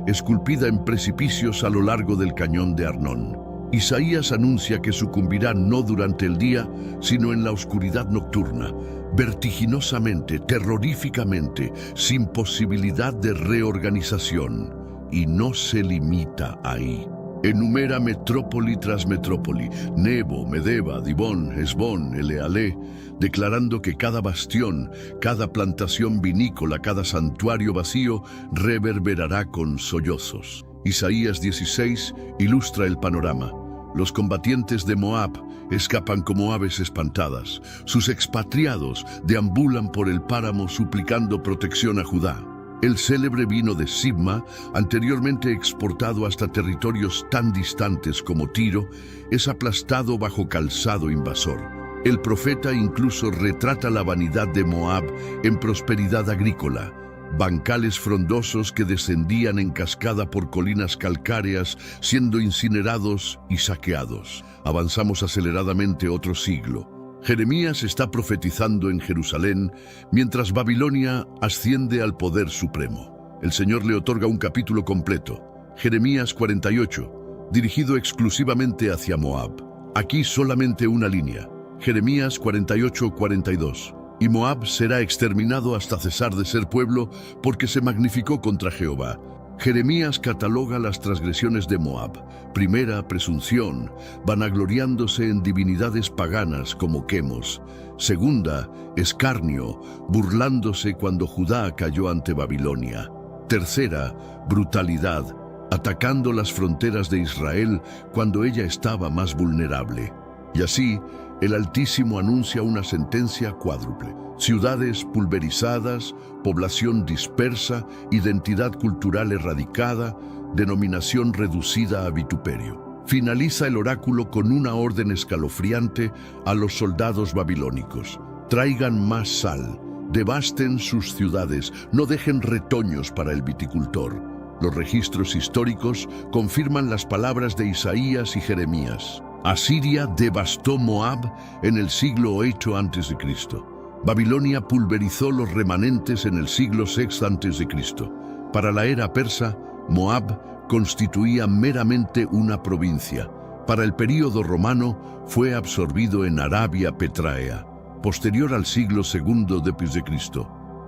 A: esculpida en precipicios a lo largo del cañón de Arnón. Isaías anuncia que sucumbirá no durante el día, sino en la oscuridad nocturna, vertiginosamente, terroríficamente, sin posibilidad de reorganización. Y no se limita ahí. Enumera metrópoli tras metrópoli, Nebo, Medeba, Dibón, Hesbón, Elealé, declarando que cada bastión, cada plantación vinícola, cada santuario vacío reverberará con sollozos. Isaías 16 ilustra el panorama. Los combatientes de Moab escapan como aves espantadas. Sus expatriados deambulan por el páramo suplicando protección a Judá. El célebre vino de Sibma, anteriormente exportado hasta territorios tan distantes como Tiro, es aplastado bajo calzado invasor. El profeta incluso retrata la vanidad de Moab en prosperidad agrícola. Bancales frondosos que descendían en cascada por colinas calcáreas, siendo incinerados y saqueados. Avanzamos aceleradamente otro siglo. Jeremías está profetizando en Jerusalén, mientras Babilonia asciende al poder supremo. El Señor le otorga un capítulo completo, Jeremías 48, dirigido exclusivamente hacia Moab. Aquí solamente una línea, Jeremías 48:42. Y Moab será exterminado hasta cesar de ser pueblo, porque se magnificó contra Jehová. Jeremías cataloga las transgresiones de Moab. Primera, presunción, vanagloriándose en divinidades paganas como Quemos. Segunda, escarnio, burlándose cuando Judá cayó ante Babilonia. Tercera, brutalidad, atacando las fronteras de Israel cuando ella estaba más vulnerable. Y así, el Altísimo anuncia una sentencia cuádruple: ciudades pulverizadas, población dispersa, identidad cultural erradicada, denominación reducida a vituperio. Finaliza el oráculo con una orden escalofriante a los soldados babilónicos: traigan más sal, devasten sus ciudades, no dejen retoños para el viticultor. Los registros históricos confirman las palabras de Isaías y Jeremías. Asiria devastó Moab en el siglo VIII a.C. Babilonia pulverizó los remanentes en el siglo VI a.C. Para la era persa, Moab constituía meramente una provincia. Para el período romano, fue absorbido en Arabia Petraea, posterior al siglo II d.C.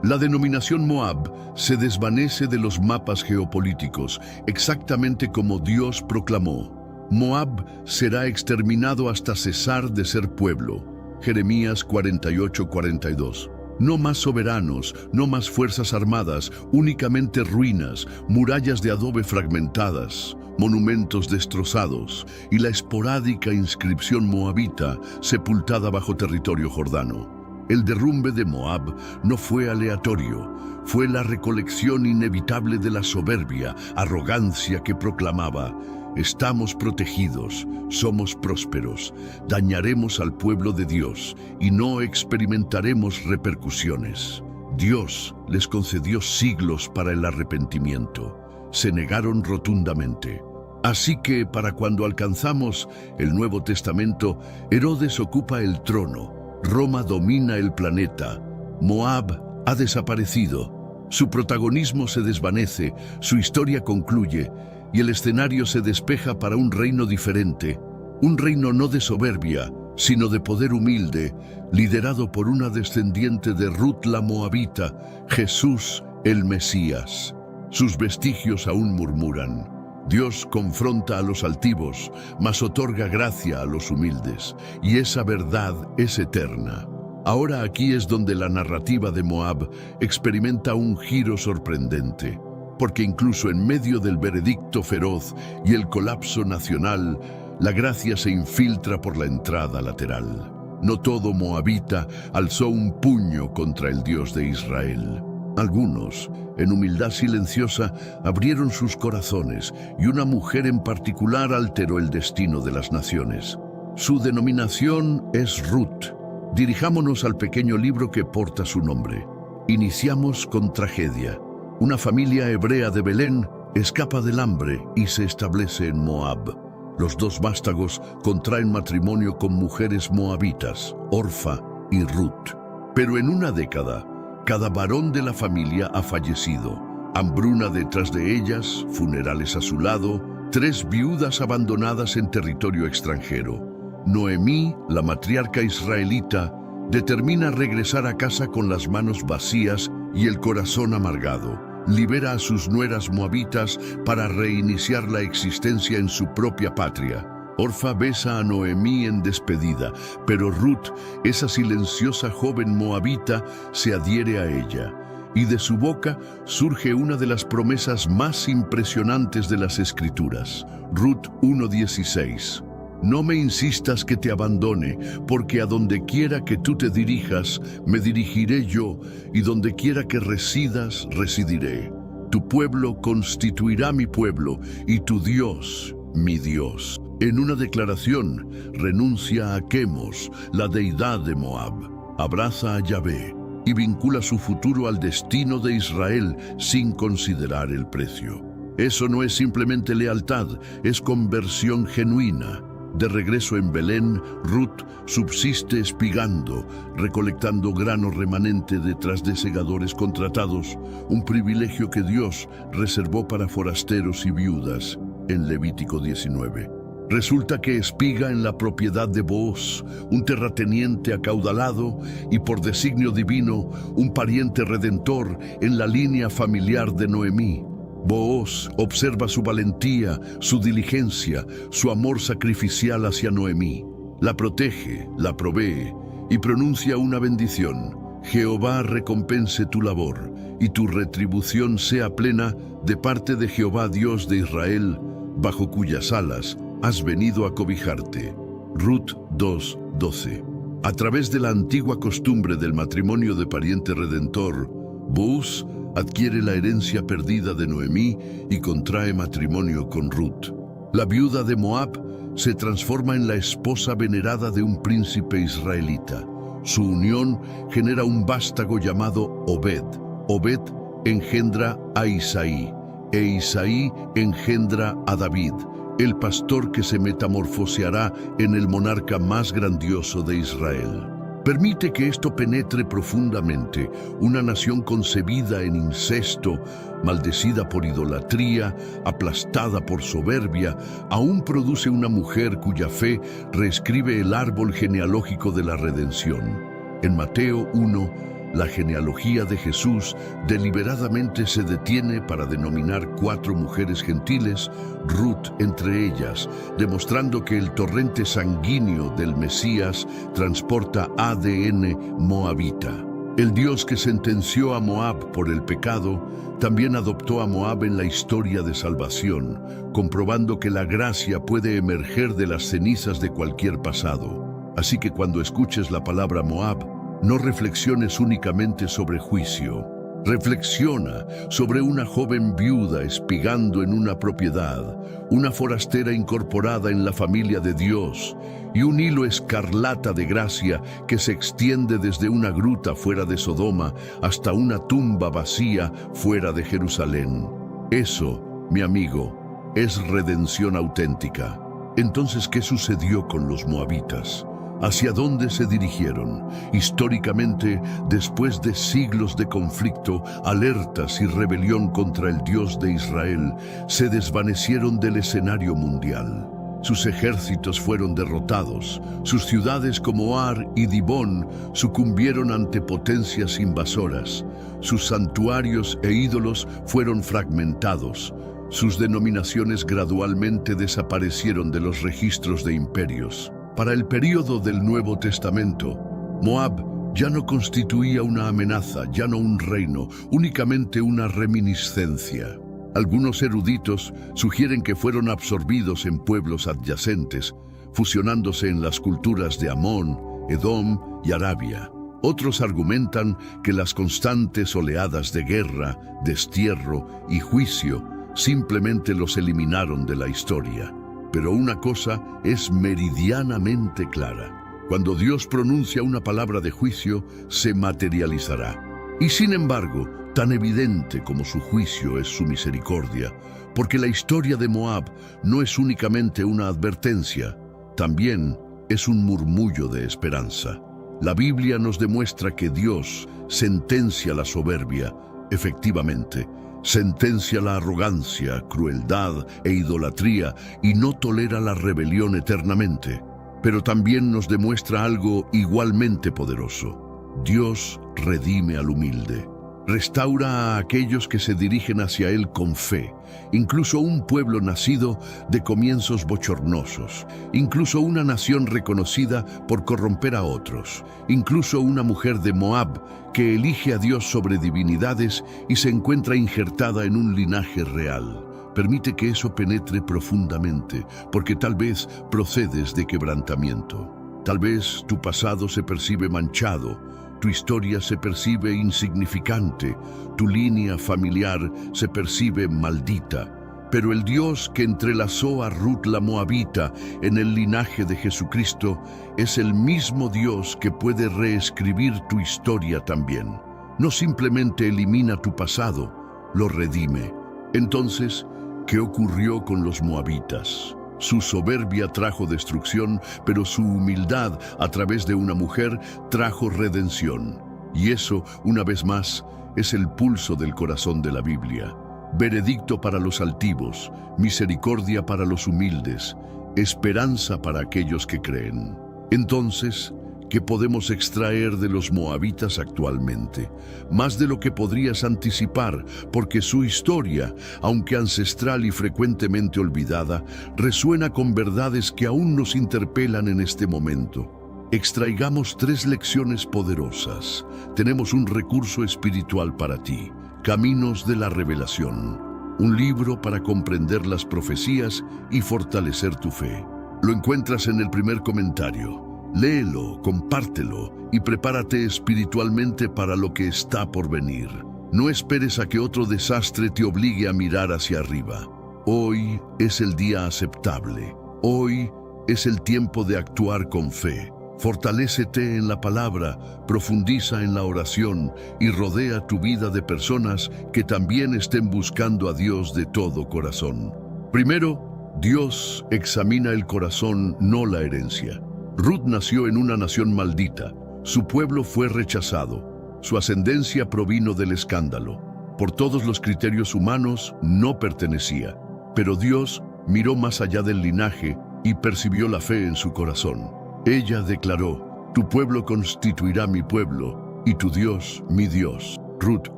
A: La denominación Moab se desvanece de los mapas geopolíticos, exactamente como Dios proclamó: Moab será exterminado hasta cesar de ser pueblo. Jeremías 48:42. No más soberanos, no más fuerzas armadas, únicamente ruinas, murallas de adobe fragmentadas, monumentos destrozados y la esporádica inscripción moabita sepultada bajo territorio jordano. El derrumbe de Moab no fue aleatorio, fue la recolección inevitable de la soberbia, arrogancia que proclamaba: estamos protegidos, somos prósperos, dañaremos al pueblo de Dios y no experimentaremos repercusiones. Dios les concedió siglos para el arrepentimiento. Se negaron rotundamente. Así que, para cuando alcanzamos el Nuevo Testamento, Herodes ocupa el trono, Roma domina el planeta, Moab ha desaparecido, su protagonismo se desvanece, su historia concluye, y el escenario se despeja para un reino diferente, un reino no de soberbia, sino de poder humilde, liderado por una descendiente de Ruth la Moabita, Jesús el Mesías. Sus vestigios aún murmuran. Dios confronta a los altivos, mas otorga gracia a los humildes, y esa verdad es eterna. Ahora aquí es donde la narrativa de Moab experimenta un giro sorprendente, porque incluso en medio del veredicto feroz y el colapso nacional, la gracia se infiltra por la entrada lateral. No todo moabita alzó un puño contra el Dios de Israel. Algunos, en humildad silenciosa, abrieron sus corazones, y una mujer en particular alteró el destino de las naciones. Su denominación es Ruth. Dirijámonos al pequeño libro que porta su nombre. Iniciamos con tragedia. Una familia hebrea de Belén escapa del hambre y se establece en Moab. Los dos vástagos contraen matrimonio con mujeres moabitas, Orfa y Ruth. Pero en una década, cada varón de la familia ha fallecido. Hambruna detrás de ellas, funerales a su lado, 3 viudas abandonadas en territorio extranjero. Noemí, la matriarca israelita, determina regresar a casa con las manos vacías y el corazón amargado. Libera a sus nueras moabitas para reiniciar la existencia en su propia patria. Orfa besa a Noemí en despedida, pero Ruth, esa silenciosa joven moabita, se adhiere a ella. Y de su boca surge una de las promesas más impresionantes de las Escrituras. Ruth 1:16. No me insistas que te abandone, porque a donde quiera que tú te dirijas, me dirigiré yo, y donde quiera que residas, residiré. Tu pueblo constituirá mi pueblo, y tu Dios, mi Dios. En una declaración, renuncia a Quemos, la deidad de Moab, abraza a Yahvé, y vincula su futuro al destino de Israel sin considerar el precio. Eso no es simplemente lealtad, es conversión genuina. De regreso en Belén, Ruth subsiste espigando, recolectando grano remanente detrás de segadores contratados, un privilegio que Dios reservó para forasteros y viudas, en Levítico 19. Resulta que espiga en la propiedad de Booz, un terrateniente acaudalado y por designio divino, un pariente redentor en la línea familiar de Noemí. Booz observa su valentía, su diligencia, su amor sacrificial hacia Noemí. La protege, la provee y pronuncia una bendición. Jehová recompense tu labor y tu retribución sea plena de parte de Jehová Dios de Israel, bajo cuyas alas has venido a cobijarte. Ruth 2, 12. A través de la antigua costumbre del matrimonio de pariente redentor, Booz adquiere la herencia perdida de Noemí y contrae matrimonio con Ruth. La viuda de Moab se transforma en la esposa venerada de un príncipe israelita. Su unión genera un vástago llamado Obed. Obed engendra a Isaí, e Isaí engendra a David, el pastor que se metamorfoseará en el monarca más grandioso de Israel. Permite que esto penetre profundamente. Una nación concebida en incesto, maldecida por idolatría, aplastada por soberbia, aún produce una mujer cuya fe reescribe el árbol genealógico de la redención. En Mateo 1, la genealogía de Jesús deliberadamente se detiene para denominar 4 mujeres gentiles, Ruth entre ellas, demostrando que el torrente sanguíneo del Mesías transporta ADN moabita. El Dios que sentenció a Moab por el pecado, también adoptó a Moab en la historia de salvación, comprobando que la gracia puede emerger de las cenizas de cualquier pasado. Así que cuando escuches la palabra Moab, no reflexiones únicamente sobre juicio. Reflexiona sobre una joven viuda espigando en una propiedad, una forastera incorporada en la familia de Dios y un hilo escarlata de gracia que se extiende desde una gruta fuera de Sodoma hasta una tumba vacía fuera de Jerusalén. Eso, mi amigo, es redención auténtica. Entonces, ¿qué sucedió con los moabitas? ¿Hacia dónde se dirigieron? Históricamente, después de siglos de conflicto, alertas y rebelión contra el Dios de Israel, se desvanecieron del escenario mundial. Sus ejércitos fueron derrotados, sus ciudades como Ar y Dibón sucumbieron ante potencias invasoras, sus santuarios e ídolos fueron fragmentados, sus denominaciones gradualmente desaparecieron de los registros de imperios. Para el período del Nuevo Testamento, Moab ya no constituía una amenaza, ya no un reino, únicamente una reminiscencia. Algunos eruditos sugieren que fueron absorbidos en pueblos adyacentes, fusionándose en las culturas de Amón, Edom y Arabia. Otros argumentan que las constantes oleadas de guerra, destierro y juicio simplemente los eliminaron de la historia. Pero una cosa es meridianamente clara. Cuando Dios pronuncia una palabra de juicio, se materializará. Y sin embargo, tan evidente como su juicio es su misericordia, porque la historia de Moab no es únicamente una advertencia, también es un murmullo de esperanza. La Biblia nos demuestra que Dios sentencia la soberbia, efectivamente, sentencia la arrogancia, crueldad e idolatría y no tolera la rebelión eternamente. Pero también nos demuestra algo igualmente poderoso. Dios redime al humilde. Restaura a aquellos que se dirigen hacia Él con fe, incluso un pueblo nacido de comienzos bochornosos, incluso una nación reconocida por corromper a otros, incluso una mujer de Moab que elige a Dios sobre divinidades y se encuentra injertada en un linaje real. Permite que eso penetre profundamente, porque tal vez procedes de quebrantamiento. Tal vez tu pasado se percibe manchado, tu historia se percibe insignificante, tu línea familiar se percibe maldita. Pero el Dios que entrelazó a Ruth la Moabita en el linaje de Jesucristo es el mismo Dios que puede reescribir tu historia también. No simplemente elimina tu pasado, lo redime. Entonces, ¿qué ocurrió con los moabitas? Su soberbia trajo destrucción, pero su humildad, a través de una mujer, trajo redención. Y eso, una vez más, es el pulso del corazón de la Biblia. Veredicto para los altivos, misericordia para los humildes, esperanza para aquellos que creen. Entonces, ¿qué podemos extraer de los moabitas actualmente? Más de lo que podrías anticipar, porque su historia, aunque ancestral y frecuentemente olvidada, resuena con verdades que aún nos interpelan en este momento. Extraigamos 3 lecciones poderosas. Tenemos un recurso espiritual para ti, Caminos de la Revelación, un libro para comprender las profecías y fortalecer tu fe. Lo encuentras en el primer comentario. Léelo, compártelo y prepárate espiritualmente para lo que está por venir. No esperes a que otro desastre te obligue a mirar hacia arriba. Hoy es el día aceptable. Hoy es el tiempo de actuar con fe. Fortalécete en la palabra, profundiza en la oración y rodea tu vida de personas que también estén buscando a Dios de todo corazón. Primero, Dios examina el corazón, no la herencia. Ruth nació en una nación maldita. Su pueblo fue rechazado. Su ascendencia provino del escándalo. Por todos los criterios humanos, no pertenecía. Pero Dios miró más allá del linaje y percibió la fe en su corazón. Ella declaró: tu pueblo constituirá mi pueblo y tu Dios mi Dios. Ruth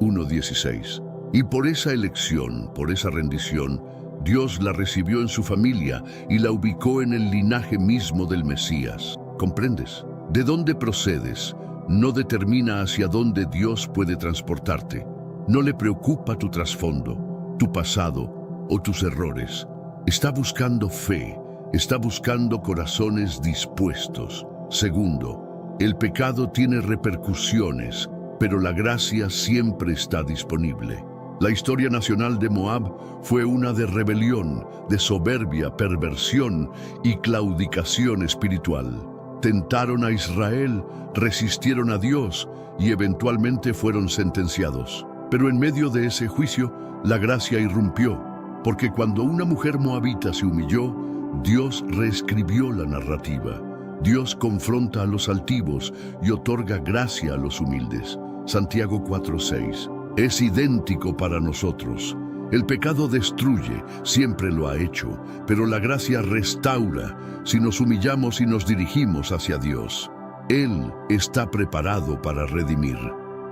A: 1:16. Y por esa elección, por esa rendición, Dios la recibió en su familia y la ubicó en el linaje mismo del Mesías. ¿Comprendes? De dónde procedes no determina hacia dónde Dios puede transportarte. No le preocupa tu trasfondo, tu pasado o tus errores. Está buscando fe, está buscando corazones dispuestos. Segundo, el pecado tiene repercusiones, pero la gracia siempre está disponible. La historia nacional de Moab fue una de rebelión, de soberbia, perversión y claudicación espiritual. Tentaron a Israel, resistieron a Dios y eventualmente fueron sentenciados. Pero en medio de ese juicio, la gracia irrumpió, porque cuando una mujer moabita se humilló, Dios reescribió la narrativa. Dios confronta a los altivos y otorga gracia a los humildes. Santiago 4:6. Es idéntico para nosotros. El pecado destruye, siempre lo ha hecho, pero la gracia restaura si nos humillamos y nos dirigimos hacia Dios. Él está preparado para redimir.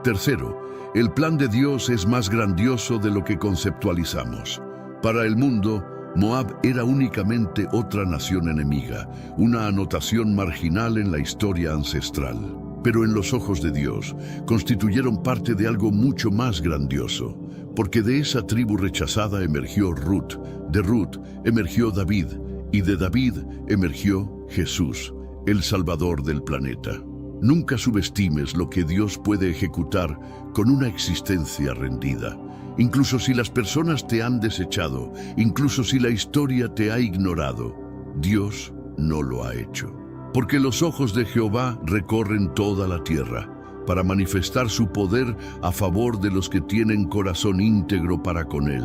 A: Tercero, el plan de Dios es más grandioso de lo que conceptualizamos. Para el mundo, Moab era únicamente otra nación enemiga, una anotación marginal en la historia ancestral. Pero en los ojos de Dios, constituyeron parte de algo mucho más grandioso, porque de esa tribu rechazada emergió Ruth, de Ruth emergió David, y de David emergió Jesús, el Salvador del planeta. Nunca subestimes lo que Dios puede ejecutar con una existencia rendida. Incluso si las personas te han desechado, incluso si la historia te ha ignorado, Dios no lo ha hecho. Porque los ojos de Jehová recorren toda la tierra, para manifestar su poder a favor de los que tienen corazón íntegro para con él.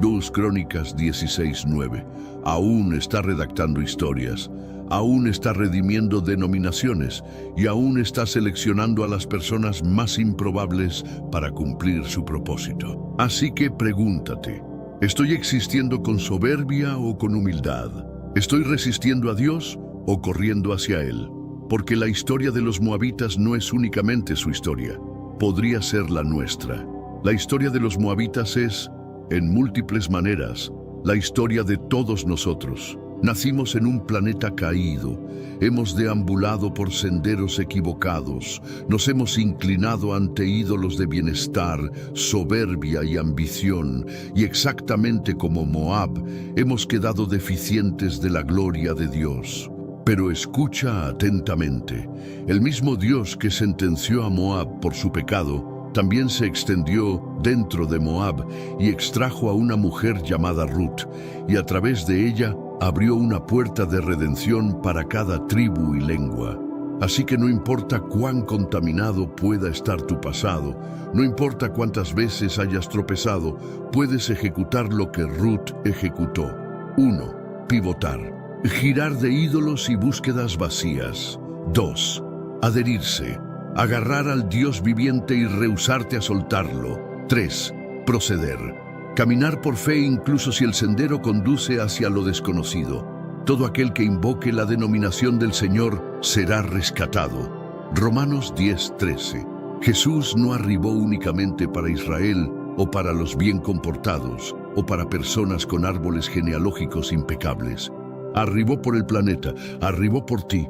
A: 2 Crónicas 16:9. Aún está redactando historias, aún está redimiendo denominaciones y aún está seleccionando a las personas más improbables para cumplir su propósito. Así que pregúntate, ¿estoy existiendo con soberbia o con humildad? ¿Estoy resistiendo a Dios o corriendo hacia Él? Porque la historia de los moabitas no es únicamente su historia, podría ser la nuestra. La historia de los moabitas es, en múltiples maneras, la historia de todos nosotros. Nacimos en un planeta caído, hemos deambulado por senderos equivocados, nos hemos inclinado ante ídolos de bienestar, soberbia y ambición, y exactamente como Moab, hemos quedado deficientes de la gloria de Dios. Pero escucha atentamente, el mismo Dios que sentenció a Moab por su pecado, también se extendió dentro de Moab y extrajo a una mujer llamada Ruth, y a través de ella abrió una puerta de redención para cada tribu y lengua. Así que no importa cuán contaminado pueda estar tu pasado, no importa cuántas veces hayas tropezado, puedes ejecutar lo que Ruth ejecutó. 1. Pivotar. Girar de ídolos y búsquedas vacías. 2. Adherirse. Agarrar al Dios viviente y rehusarte a soltarlo. 3. Proceder. Caminar por fe incluso si el sendero conduce hacia lo desconocido. Todo aquel que invoque la denominación del Señor será rescatado. Romanos 10:13. Jesús no arribó únicamente para Israel o para los bien comportados o para personas con árboles genealógicos impecables. Arribó por el planeta, arribó por ti.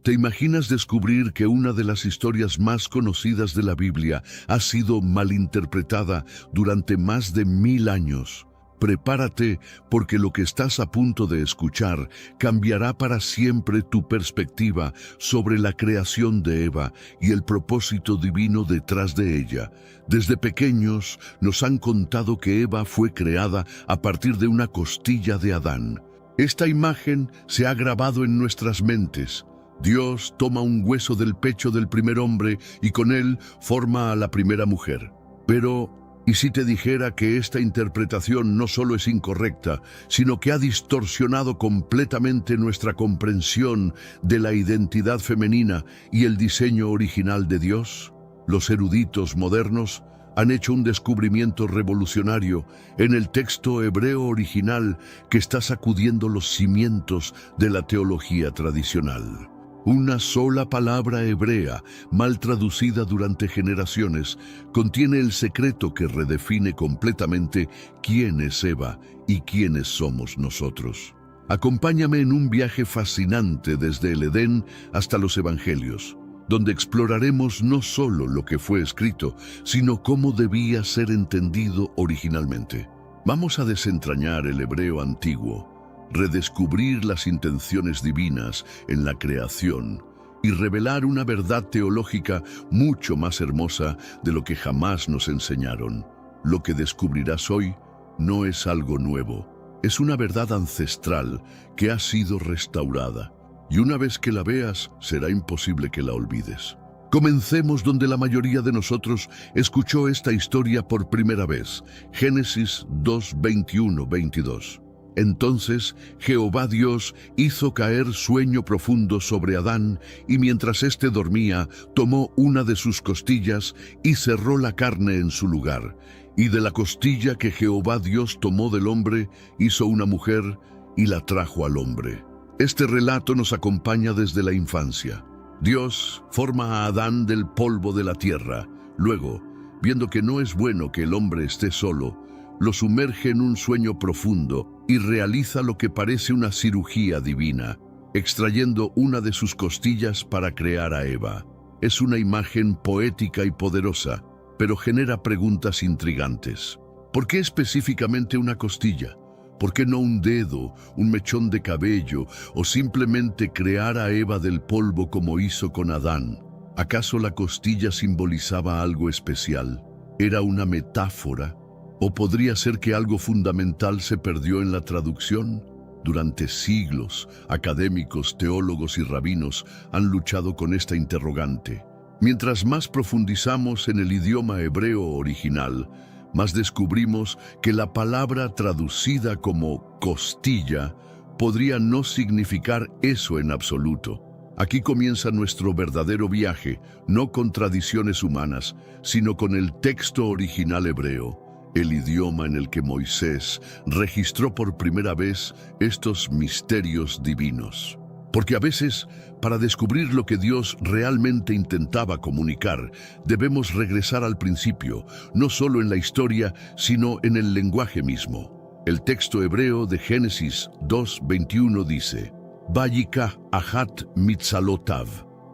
A: ¿Te imaginas descubrir que una de las historias más conocidas de la Biblia ha sido malinterpretada durante más de 1000 años? Prepárate porque lo que estás a punto de escuchar cambiará para siempre tu perspectiva sobre la creación de Eva y el propósito divino detrás de ella. Desde pequeños nos han contado que Eva fue creada a partir de una costilla de Adán. Esta imagen se ha grabado en nuestras mentes. Dios toma un hueso del pecho del primer hombre y con él forma a la primera mujer. Pero ¿y si te dijera que esta interpretación no solo es incorrecta, sino que ha distorsionado completamente nuestra comprensión de la identidad femenina y el diseño original de Dios? Los eruditos modernos han hecho un descubrimiento revolucionario en el texto hebreo original que está sacudiendo los cimientos de la teología tradicional. Una sola palabra hebrea, mal traducida durante generaciones, contiene el secreto que redefine completamente quién es Eva y quiénes somos nosotros. Acompáñame en un viaje fascinante desde el Edén hasta los Evangelios, donde exploraremos no solo lo que fue escrito, sino cómo debía ser entendido originalmente. Vamos a desentrañar el hebreo antiguo, redescubrir las intenciones divinas en la creación y revelar una verdad teológica mucho más hermosa de lo que jamás nos enseñaron. Lo que descubrirás hoy no es algo nuevo, es una verdad ancestral que ha sido restaurada, y una vez que la veas, será imposible que la olvides. Comencemos donde la mayoría de nosotros escuchó esta historia por primera vez, Génesis 2, 21-22. Entonces Jehová Dios hizo caer sueño profundo sobre Adán, y mientras éste dormía, tomó una de sus costillas y cerró la carne en su lugar. Y de la costilla que Jehová Dios tomó del hombre, hizo una mujer y la trajo al hombre. Este relato nos acompaña desde la infancia. Dios forma a Adán del polvo de la tierra. Luego, viendo que no es bueno que el hombre esté solo, lo sumerge en un sueño profundo y realiza lo que parece una cirugía divina, extrayendo una de sus costillas para crear a Eva. Es una imagen poética y poderosa, pero genera preguntas intrigantes. ¿Por qué específicamente una costilla? ¿Por qué no un dedo, un mechón de cabello o simplemente crear a Eva del polvo como hizo con Adán? ¿Acaso la costilla simbolizaba algo especial? ¿Era una metáfora? ¿O podría ser que algo fundamental se perdió en la traducción? Durante siglos, académicos, teólogos y rabinos han luchado con esta interrogante. Mientras más profundizamos en el idioma hebreo original, más descubrimos que la palabra traducida como costilla podría no significar eso en absoluto. Aquí comienza nuestro verdadero viaje, no con tradiciones humanas, sino con el texto original hebreo, el idioma en el que Moisés registró por primera vez estos misterios divinos. Porque a veces, para descubrir lo que Dios realmente intentaba comunicar, debemos regresar al principio, no solo en la historia, sino en el lenguaje mismo. El texto hebreo de Génesis 2:21 dice: Vayika ahat mitzalotav,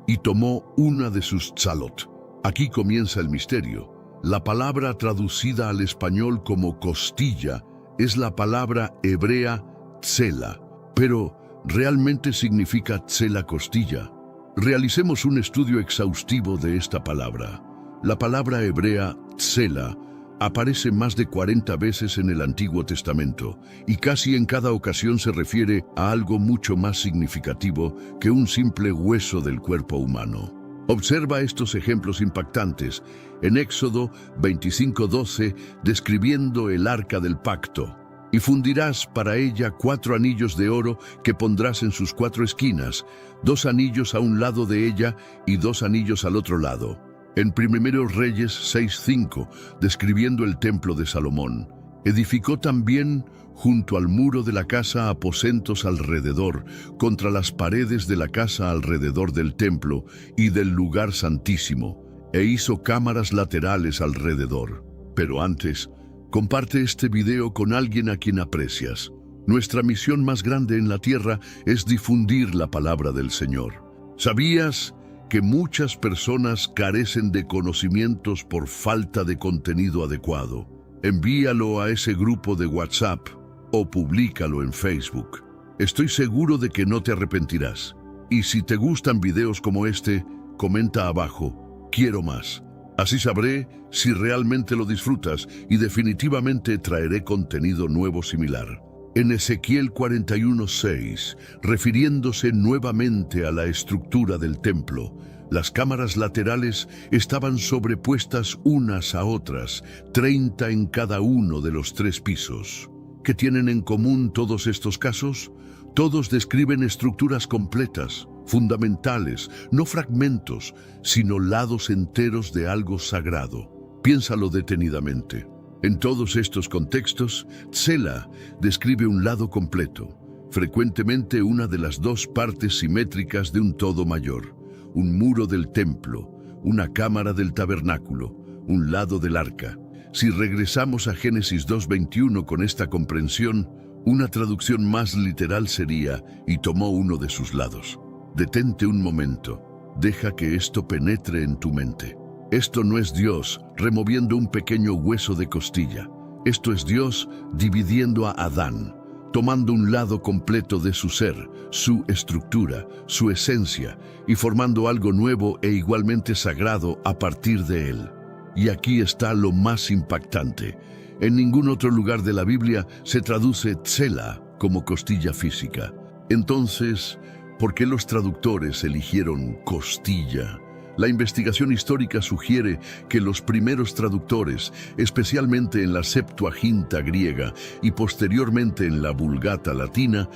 A: y tomó una de sus tzalot. Aquí comienza el misterio. La palabra traducida al español como costilla es la palabra hebrea tzela, pero realmente significa tzela costilla. Realicemos un estudio exhaustivo de esta palabra. La palabra hebrea tzela aparece más de 40 veces en el Antiguo Testamento y casi en cada ocasión se refiere a algo mucho más significativo que un simple hueso del cuerpo humano. Observa estos ejemplos impactantes en Éxodo 25:12, describiendo el arca del pacto. Y fundirás para ella 4 anillos de oro que pondrás en sus 4 esquinas, 2 anillos a un lado de ella y 2 anillos al otro lado. En Primeros Reyes 6:5, describiendo el templo de Salomón, edificó también junto al muro de la casa aposentos alrededor, contra las paredes de la casa alrededor del templo y del lugar santísimo, e hizo cámaras laterales alrededor. Pero antes, comparte este video con alguien a quien aprecias. Nuestra misión más grande en la tierra es difundir la palabra del Señor. ¿Sabías que muchas personas carecen de conocimientos por falta de contenido adecuado? Envíalo a ese grupo de WhatsApp o públicalo en Facebook. Estoy seguro de que no te arrepentirás. Y si te gustan videos como este, comenta abajo, quiero más. Así sabré si realmente lo disfrutas y definitivamente traeré contenido nuevo similar. En Ezequiel 41:6, refiriéndose nuevamente a la estructura del templo, las cámaras laterales estaban sobrepuestas unas a otras, 30 en cada uno de los 3 pisos. ¿Qué tienen en común todos estos casos? Todos describen estructuras completas, fundamentales, no fragmentos, sino lados enteros de algo sagrado. Piénsalo detenidamente. En todos estos contextos, Tzela describe un lado completo, frecuentemente una de las 2 partes simétricas de un todo mayor, un muro del templo, una cámara del tabernáculo, un lado del arca. Si regresamos a Génesis 2:21 con esta comprensión, una traducción más literal sería, y tomó uno de sus lados. Detente un momento, deja que esto penetre en tu mente. Esto no es Dios removiendo un pequeño hueso de costilla. Esto es Dios dividiendo a Adán, tomando un lado completo de su ser, su estructura, su esencia, y formando algo nuevo e igualmente sagrado a partir de él. Y aquí está lo más impactante. En ningún otro lugar de la Biblia se traduce Tzela como costilla física. Entonces, ¿por qué los traductores eligieron costilla? La investigación histórica sugiere que los primeros traductores, especialmente en la Septuaginta griega y posteriormente en la Vulgata latina,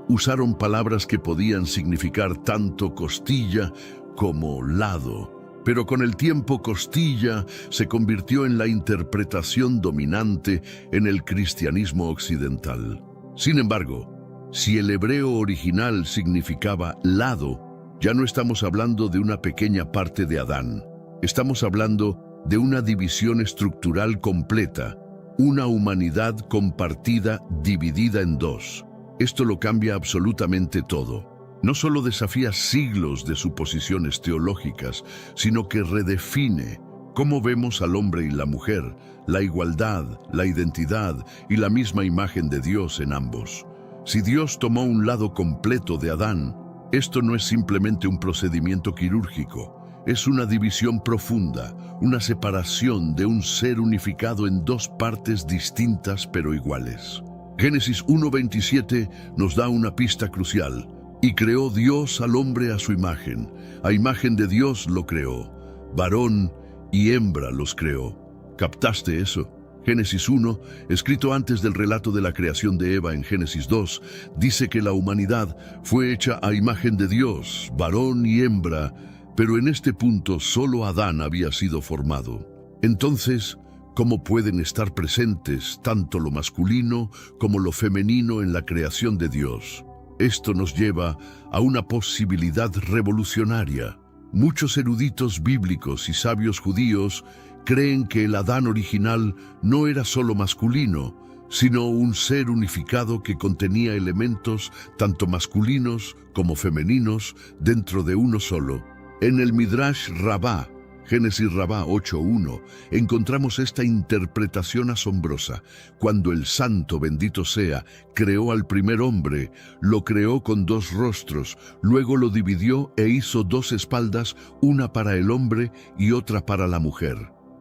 A: usaron palabras que podían significar tanto costilla como lado. Pero con el tiempo costilla se convirtió en la interpretación dominante en el cristianismo occidental. Sin embargo, si el hebreo original significaba lado, ya no estamos hablando de una pequeña parte de Adán. Estamos hablando de una división estructural completa, una humanidad compartida, dividida en 2. Esto lo cambia absolutamente todo. No solo desafía siglos de suposiciones teológicas, sino que redefine cómo vemos al hombre y la mujer, la igualdad, la identidad y la misma imagen de Dios en ambos. Si Dios tomó un lado completo de Adán, esto no es simplemente un procedimiento quirúrgico, es una división profunda, una separación de un ser unificado en 2 partes distintas pero iguales. Génesis 1:27 nos da una pista crucial. Y creó Dios al hombre a su imagen de Dios lo creó, varón y hembra los creó. ¿Captaste eso? Génesis 1, escrito antes del relato de la creación de Eva en Génesis 2, dice que la humanidad fue hecha a imagen de Dios, varón y hembra, pero en este punto solo Adán había sido formado. Entonces, ¿cómo pueden estar presentes tanto lo masculino como lo femenino en la creación de Dios? Esto nos lleva a una posibilidad revolucionaria. Muchos eruditos bíblicos y sabios judíos creen que el Adán original no era solo masculino, sino un ser unificado que contenía elementos tanto masculinos como femeninos dentro de uno solo. En el Midrash Rabbah, Génesis Rabbah 8:1, encontramos esta interpretación asombrosa. Cuando el Santo, bendito sea, creó al primer hombre, lo creó con 2 rostros, luego lo dividió e hizo 2 espaldas, una para el hombre y otra para la mujer.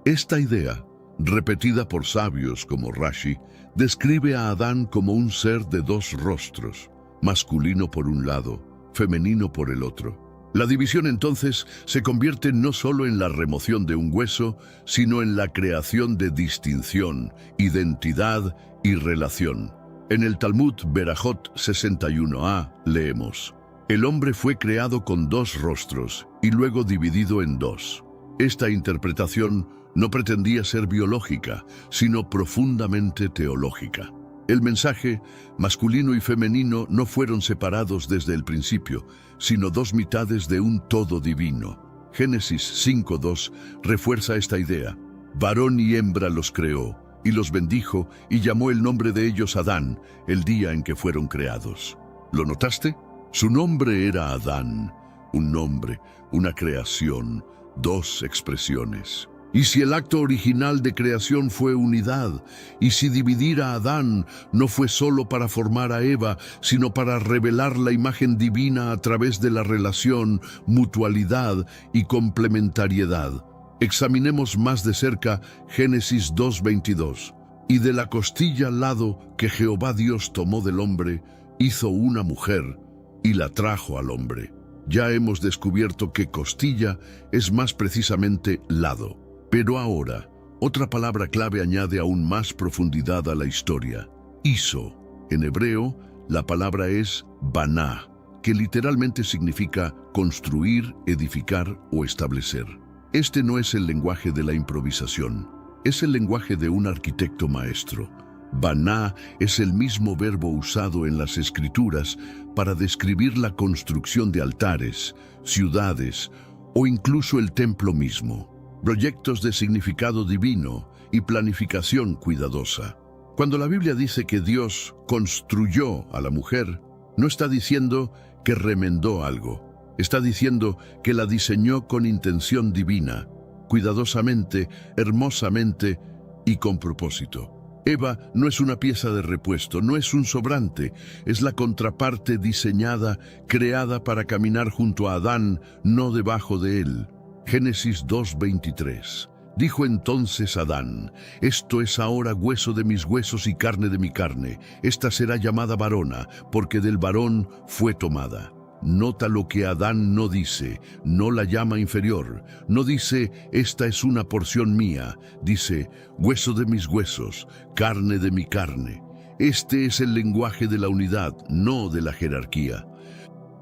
A: Esta idea, repetida por sabios como Rashi, describe a Adán como un ser de 2 rostros, masculino por un lado, femenino por el otro. La división entonces se convierte no solo en la remoción de un hueso, sino en la creación de distinción, identidad y relación. En el Talmud Berajot 61a leemos: el hombre fue creado con 2 rostros y luego dividido en 2. Esta interpretación no pretendía ser biológica, sino profundamente teológica. El mensaje, masculino y femenino, no fueron separados desde el principio, sino 2 mitades de un todo divino. Génesis 5:2 refuerza esta idea. Varón y hembra los creó, y los bendijo, y llamó el nombre de ellos Adán, el día en que fueron creados. ¿Lo notaste? Su nombre era Adán, un nombre, una creación, 2 expresiones. Y si el acto original de creación fue unidad, y si dividir a Adán no fue solo para formar a Eva, sino para revelar la imagen divina a través de la relación, mutualidad y complementariedad. Examinemos más de cerca Génesis 2:22. Y de la costilla al lado que Jehová Dios tomó del hombre, hizo una mujer y la trajo al hombre. Ya hemos descubierto que costilla es más precisamente lado. Pero ahora, otra palabra clave añade aún más profundidad a la historia. Hizo. En hebreo, la palabra es baná, que literalmente significa construir, edificar o establecer. Este no es el lenguaje de la improvisación, es el lenguaje de un arquitecto maestro. Baná es el mismo verbo usado en las Escrituras para describir la construcción de altares, ciudades o incluso el templo mismo. Proyectos de significado divino y planificación cuidadosa. Cuando la Biblia dice que Dios construyó a la mujer, no está diciendo que remendó algo. Está diciendo que la diseñó con intención divina, cuidadosamente, hermosamente y con propósito. Eva no es una pieza de repuesto, no es un sobrante, es la contraparte diseñada, creada para caminar junto a Adán, no debajo de él. Génesis 2:23. Dijo entonces Adán: esto es ahora hueso de mis huesos y carne de mi carne. Esta será llamada varona, porque del varón fue tomada. Nota lo que Adán no dice, no la llama inferior. No dice, esta es una porción mía. Dice, hueso de mis huesos, carne de mi carne. Este es el lenguaje de la unidad, no de la jerarquía.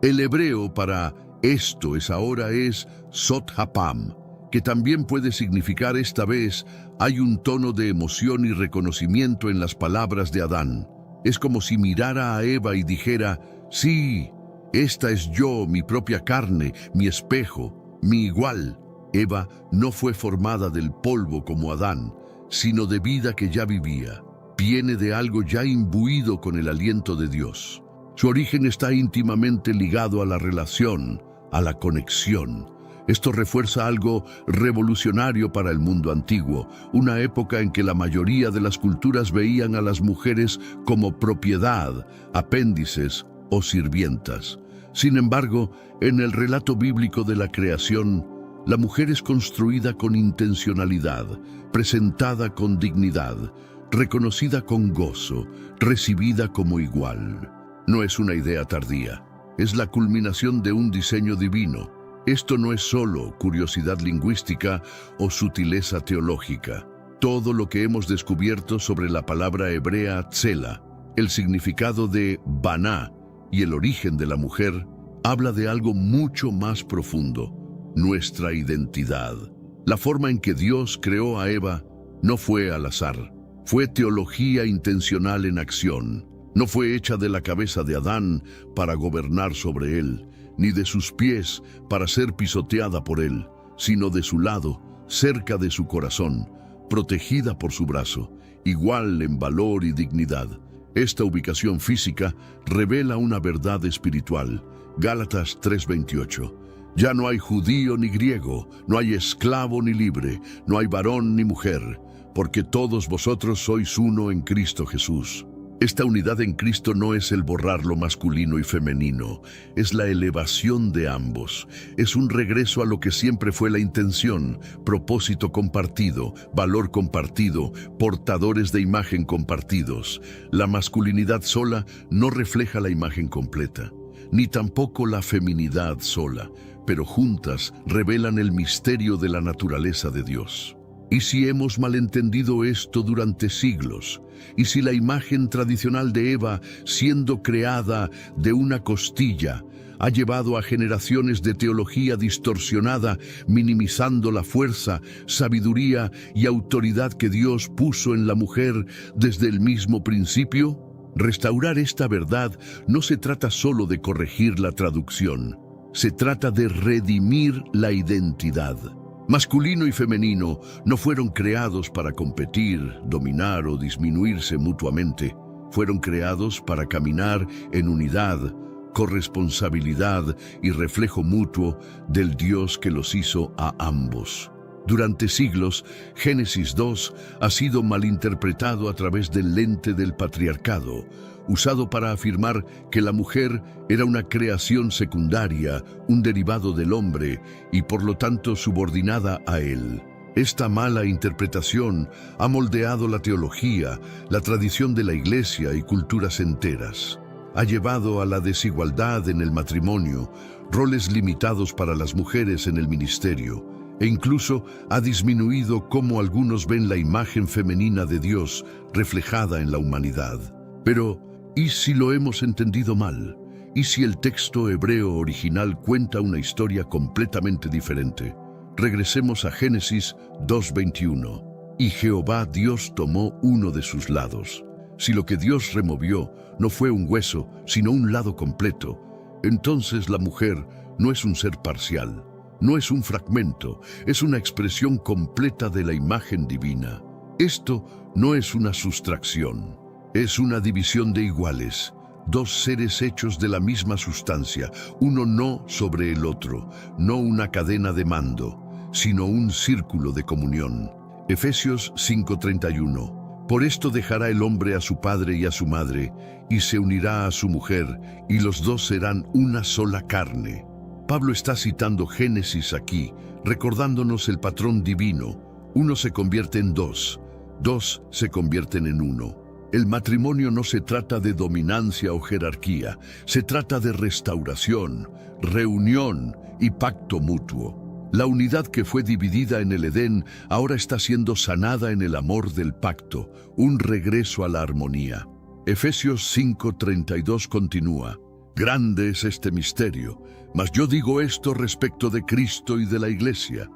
A: El hebreo para esto es ahora es Sot Hapam, que también puede significar esta vez hay un tono de emoción y reconocimiento en las palabras de Adán. Es como si mirara a Eva y dijera, sí, esta es yo, mi propia carne, mi espejo, mi igual. Eva no fue formada del polvo como Adán, sino de vida que ya vivía. Viene de algo ya imbuido con el aliento de Dios. Su origen está íntimamente ligado a la relación, a la conexión. Esto refuerza algo revolucionario para el mundo antiguo, una época en que la mayoría de las culturas veían a las mujeres como propiedad, apéndices o sirvientas. Sin embargo, en el relato bíblico de la creación, la mujer es construida con intencionalidad, presentada con dignidad, reconocida con gozo, recibida como igual. No es una idea tardía, es la culminación de un diseño divino. Esto no es solo curiosidad lingüística o sutileza teológica. Todo lo que hemos descubierto sobre la palabra hebrea tsela, el significado de baná y el origen de la mujer, habla de algo mucho más profundo, nuestra identidad. La forma en que Dios creó a Eva no fue al azar, fue teología intencional en acción. No fue hecha de la cabeza de Adán para gobernar sobre él, ni de sus pies para ser pisoteada por él, sino de su lado, cerca de su corazón, protegida por su brazo, igual en valor y dignidad. Esta ubicación física revela una verdad espiritual. Gálatas 3:28. Ya no hay judío ni griego, no hay esclavo ni libre, no hay varón ni mujer, porque todos vosotros sois uno en Cristo Jesús. Esta unidad en Cristo no es el borrar lo masculino y femenino, es la elevación de ambos. Es un regreso a lo que siempre fue la intención, propósito compartido, valor compartido, portadores de imagen compartidos. La masculinidad sola no refleja la imagen completa, ni tampoco la feminidad sola, pero juntas revelan el misterio de la naturaleza de Dios. ¿Y si hemos malentendido esto durante siglos? ¿Y si la imagen tradicional de Eva, siendo creada de una costilla, ha llevado a generaciones de teología distorsionada, minimizando la fuerza, sabiduría y autoridad que Dios puso en la mujer desde el mismo principio? Restaurar esta verdad no se trata solo de corregir la traducción, se trata de redimir la identidad. Masculino y femenino no fueron creados para competir, dominar o disminuirse mutuamente. Fueron creados para caminar en unidad, corresponsabilidad y reflejo mutuo del Dios que los hizo a ambos. Durante siglos, Génesis 2 ha sido malinterpretado a través del lente del patriarcado, usado para afirmar que la mujer era una creación secundaria, un derivado del hombre, y por lo tanto subordinada a él. Esta mala interpretación ha moldeado la teología, la tradición de la Iglesia y culturas enteras. Ha llevado a la desigualdad en el matrimonio, roles limitados para las mujeres en el ministerio, e incluso ha disminuido cómo algunos ven la imagen femenina de Dios reflejada en la humanidad. Pero, ¿y si lo hemos entendido mal? ¿Y si el texto hebreo original cuenta una historia completamente diferente? Regresemos a Génesis 2:21. Y Jehová Dios tomó uno de sus lados. Si lo que Dios removió no fue un hueso, sino un lado completo, entonces la mujer no es un ser parcial, no es un fragmento, es una expresión completa de la imagen divina. Esto no es una sustracción, es una división de iguales, dos seres hechos de la misma sustancia, uno no sobre el otro, no una cadena de mando, sino un círculo de comunión. Efesios 5:31. Por esto dejará el hombre a su padre y a su madre, y se unirá a su mujer, y los dos serán una sola carne. Pablo está citando Génesis aquí, recordándonos el patrón divino. Uno se convierte en dos, dos se convierten en uno. El matrimonio no se trata de dominancia o jerarquía, se trata de restauración, reunión y pacto mutuo. La unidad que fue dividida en el Edén ahora está siendo sanada en el amor del pacto, un regreso a la armonía. Efesios 5:32 continúa: Grande es este misterio, mas yo digo esto respecto de Cristo y de la Iglesia.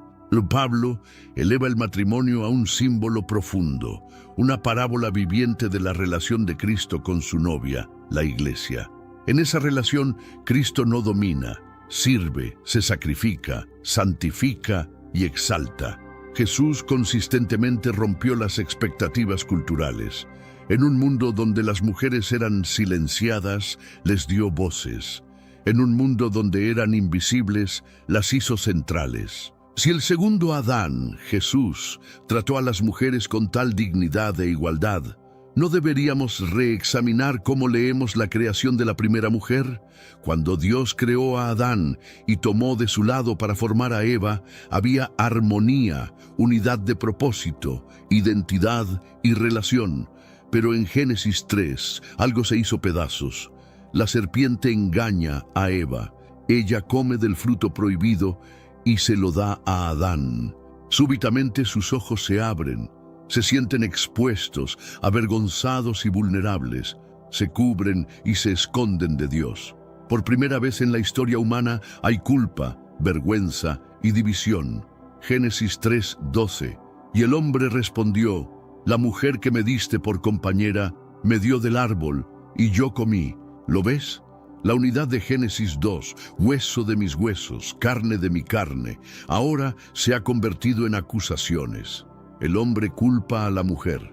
A: Pablo eleva el matrimonio a un símbolo profundo, una parábola viviente de la relación de Cristo con su novia, la Iglesia. En esa relación, Cristo no domina, sirve, se sacrifica, santifica y exalta. Jesús consistentemente rompió las expectativas culturales. En un mundo donde las mujeres eran silenciadas, les dio voces. En un mundo donde eran invisibles, las hizo centrales. Si el segundo Adán, Jesús, trató a las mujeres con tal dignidad e igualdad, ¿no deberíamos reexaminar cómo leemos la creación de la primera mujer? Cuando Dios creó a Adán y tomó de su lado para formar a Eva, había armonía, unidad de propósito, identidad y relación. Pero en Génesis 3, algo se hizo pedazos. La serpiente engaña a Eva. Ella come del fruto prohibido y se lo da a Adán. Súbitamente sus ojos se abren. Se sienten expuestos, avergonzados y vulnerables. Se cubren y se esconden de Dios. Por primera vez en la historia humana hay culpa, vergüenza y división. Génesis 3:12. Y el hombre respondió: La mujer que me diste por compañera me dio del árbol y yo comí. ¿Lo ves? La unidad de Génesis 2, hueso de mis huesos, carne de mi carne, ahora se ha convertido en acusaciones. El hombre culpa a la mujer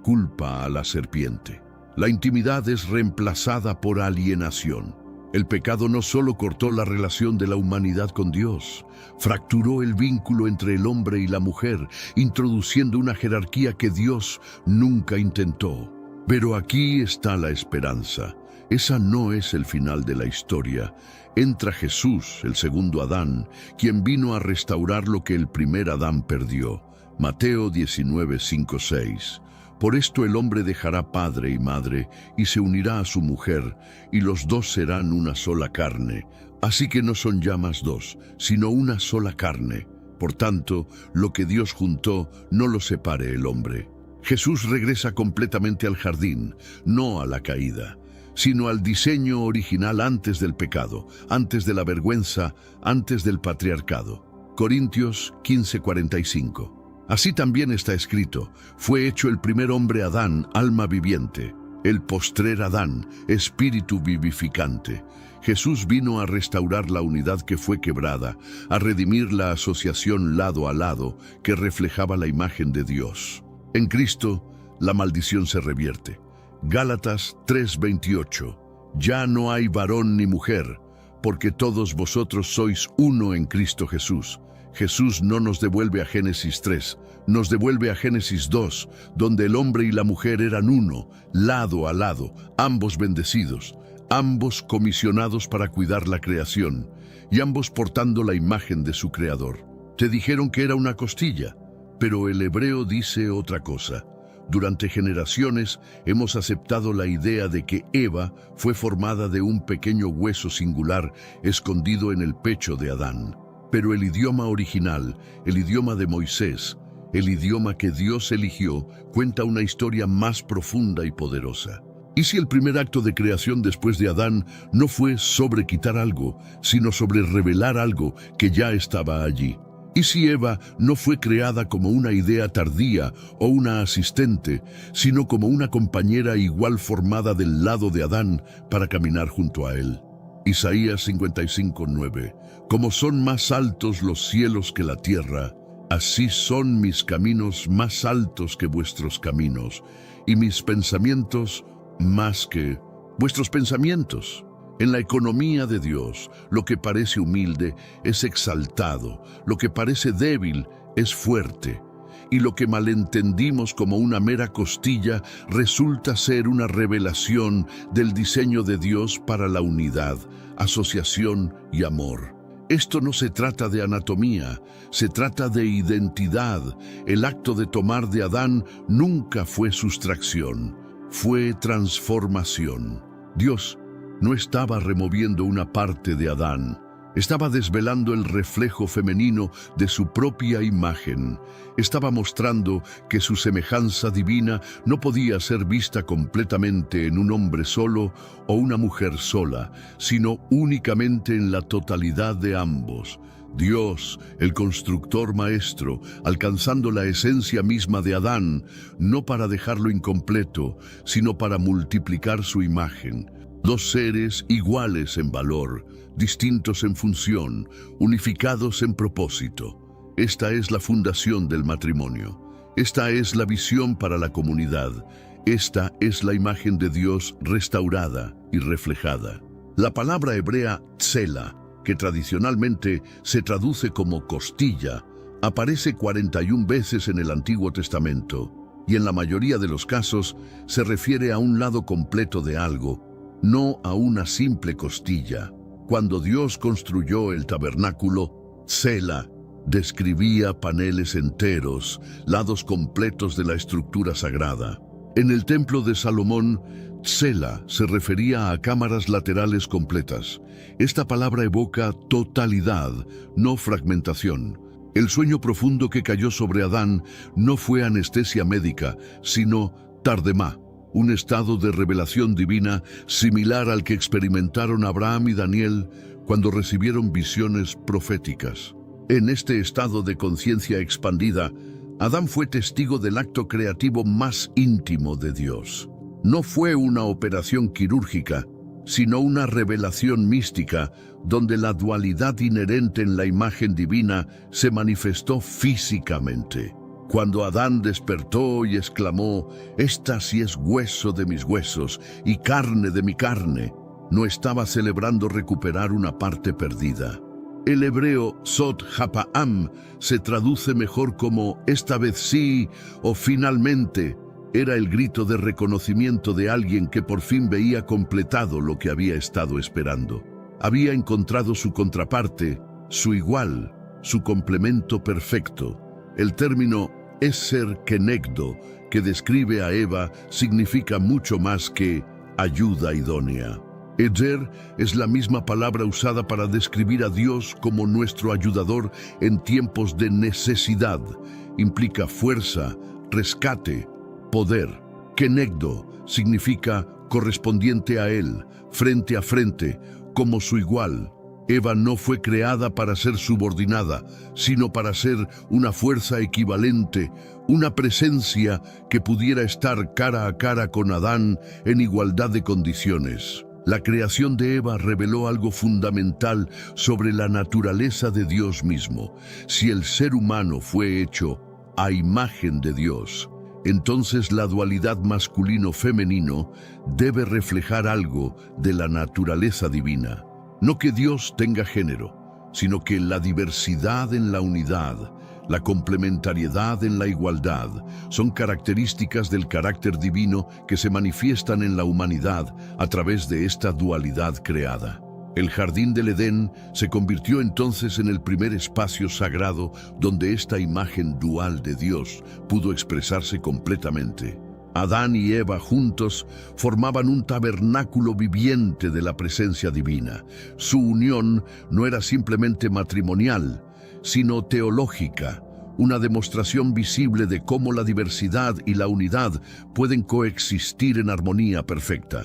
A: culpa a la serpiente. La intimidad es reemplazada por alienación. El pecado no solo cortó la relación de la humanidad con Dios, fracturó el vínculo entre el hombre y la mujer, introduciendo una jerarquía que Dios nunca intentó. Pero aquí está la esperanza. Esa no es el final de la historia. Entra Jesús, el segundo Adán, quien vino a restaurar lo que el primer Adán perdió. Mateo 19:5-6. Por esto el hombre dejará padre y madre y se unirá a su mujer, y los dos serán una sola carne. Así que no son ya más dos, sino una sola carne. Por tanto, lo que Dios juntó, no lo separe el hombre. Jesús regresa completamente al jardín, no a la caída, sino al diseño original antes del pecado, antes de la vergüenza, antes del patriarcado. Corintios 15:45. Así también está escrito: fue hecho el primer hombre Adán, alma viviente, el postrer Adán, espíritu vivificante. Jesús vino a restaurar la unidad que fue quebrada, a redimir la asociación lado a lado que reflejaba la imagen de Dios. En Cristo, la maldición se revierte. Gálatas 3:28. Ya no hay varón ni mujer, porque todos vosotros sois uno en Cristo Jesús. Jesús no nos devuelve a Génesis 3, nos devuelve a Génesis 2, donde el hombre y la mujer eran uno, lado a lado, ambos bendecidos, ambos comisionados para cuidar la creación, y ambos portando la imagen de su Creador. Te dijeron que era una costilla, pero el hebreo dice otra cosa. Durante generaciones hemos aceptado la idea de que Eva fue formada de un pequeño hueso singular escondido en el pecho de Adán. Pero el idioma original, el idioma de Moisés, el idioma que Dios eligió, cuenta una historia más profunda y poderosa. ¿Y si el primer acto de creación después de Adán no fue sobre quitar algo, sino sobre revelar algo que ya estaba allí? ¿Y si Eva no fue creada como una idea tardía o una asistente, sino como una compañera igual formada del lado de Adán para caminar junto a él? Isaías 55:9. Como son más altos los cielos que la tierra, así son mis caminos más altos que vuestros caminos, y mis pensamientos más que vuestros pensamientos. En la economía de Dios, lo que parece humilde es exaltado, lo que parece débil es fuerte, y lo que malentendimos como una mera costilla resulta ser una revelación del diseño de Dios para la unidad, asociación y amor. Esto no se trata de anatomía, se trata de identidad. El acto de tomar de Adán nunca fue sustracción, fue transformación. Dios no estaba removiendo una parte de Adán, estaba desvelando el reflejo femenino de su propia imagen. Estaba mostrando que su semejanza divina no podía ser vista completamente en un hombre solo o una mujer sola, sino únicamente en la totalidad de ambos. Dios, el constructor maestro, alcanzando la esencia misma de Adán, no para dejarlo incompleto, sino para multiplicar su imagen. Dos seres iguales en valor, distintos en función, unificados en propósito. Esta es la fundación del matrimonio. Esta es la visión para la comunidad. Esta es la imagen de Dios restaurada y reflejada. La palabra hebrea tsela, que tradicionalmente se traduce como costilla, aparece 41 veces en el Antiguo Testamento, y en la mayoría de los casos se refiere a un lado completo de algo, no a una simple costilla. Cuando Dios construyó el tabernáculo, tsela describía paneles enteros, lados completos de la estructura sagrada. En el templo de Salomón, tsela se refería a cámaras laterales completas. Esta palabra evoca totalidad, no fragmentación. El sueño profundo que cayó sobre Adán no fue anestesia médica, sino tardemá, un estado de revelación divina similar al que experimentaron Abraham y Daniel cuando recibieron visiones proféticas. En este estado de conciencia expandida, Adán fue testigo del acto creativo más íntimo de Dios. No fue una operación quirúrgica, sino una revelación mística donde la dualidad inherente en la imagen divina se manifestó físicamente. Cuando Adán despertó y exclamó, «Esta sí es hueso de mis huesos y carne de mi carne», no estaba celebrando recuperar una parte perdida. El hebreo Sot Hapaam se traduce mejor como «esta vez sí» o «finalmente». Era el grito de reconocimiento de alguien que por fin veía completado lo que había estado esperando. Había encontrado su contraparte, su igual, su complemento perfecto. El término Eser Kenegdo, que describe a Eva, significa mucho más que ayuda idónea. Ezer es la misma palabra usada para describir a Dios como nuestro ayudador en tiempos de necesidad. Implica fuerza, rescate, poder. Kenegdo significa correspondiente a él, frente a frente, como su igual. Eva no fue creada para ser subordinada, sino para ser una fuerza equivalente, una presencia que pudiera estar cara a cara con Adán en igualdad de condiciones. La creación de Eva reveló algo fundamental sobre la naturaleza de Dios mismo. Si el ser humano fue hecho a imagen de Dios, entonces la dualidad masculino-femenino debe reflejar algo de la naturaleza divina. No que Dios tenga género, sino que la diversidad en la unidad, la complementariedad en la igualdad, son características del carácter divino que se manifiestan en la humanidad a través de esta dualidad creada. El jardín del Edén se convirtió entonces en el primer espacio sagrado donde esta imagen dual de Dios pudo expresarse completamente. Adán y Eva juntos formaban un tabernáculo viviente de la presencia divina. Su unión no era simplemente matrimonial, sino teológica, una demostración visible de cómo la diversidad y la unidad pueden coexistir en armonía perfecta.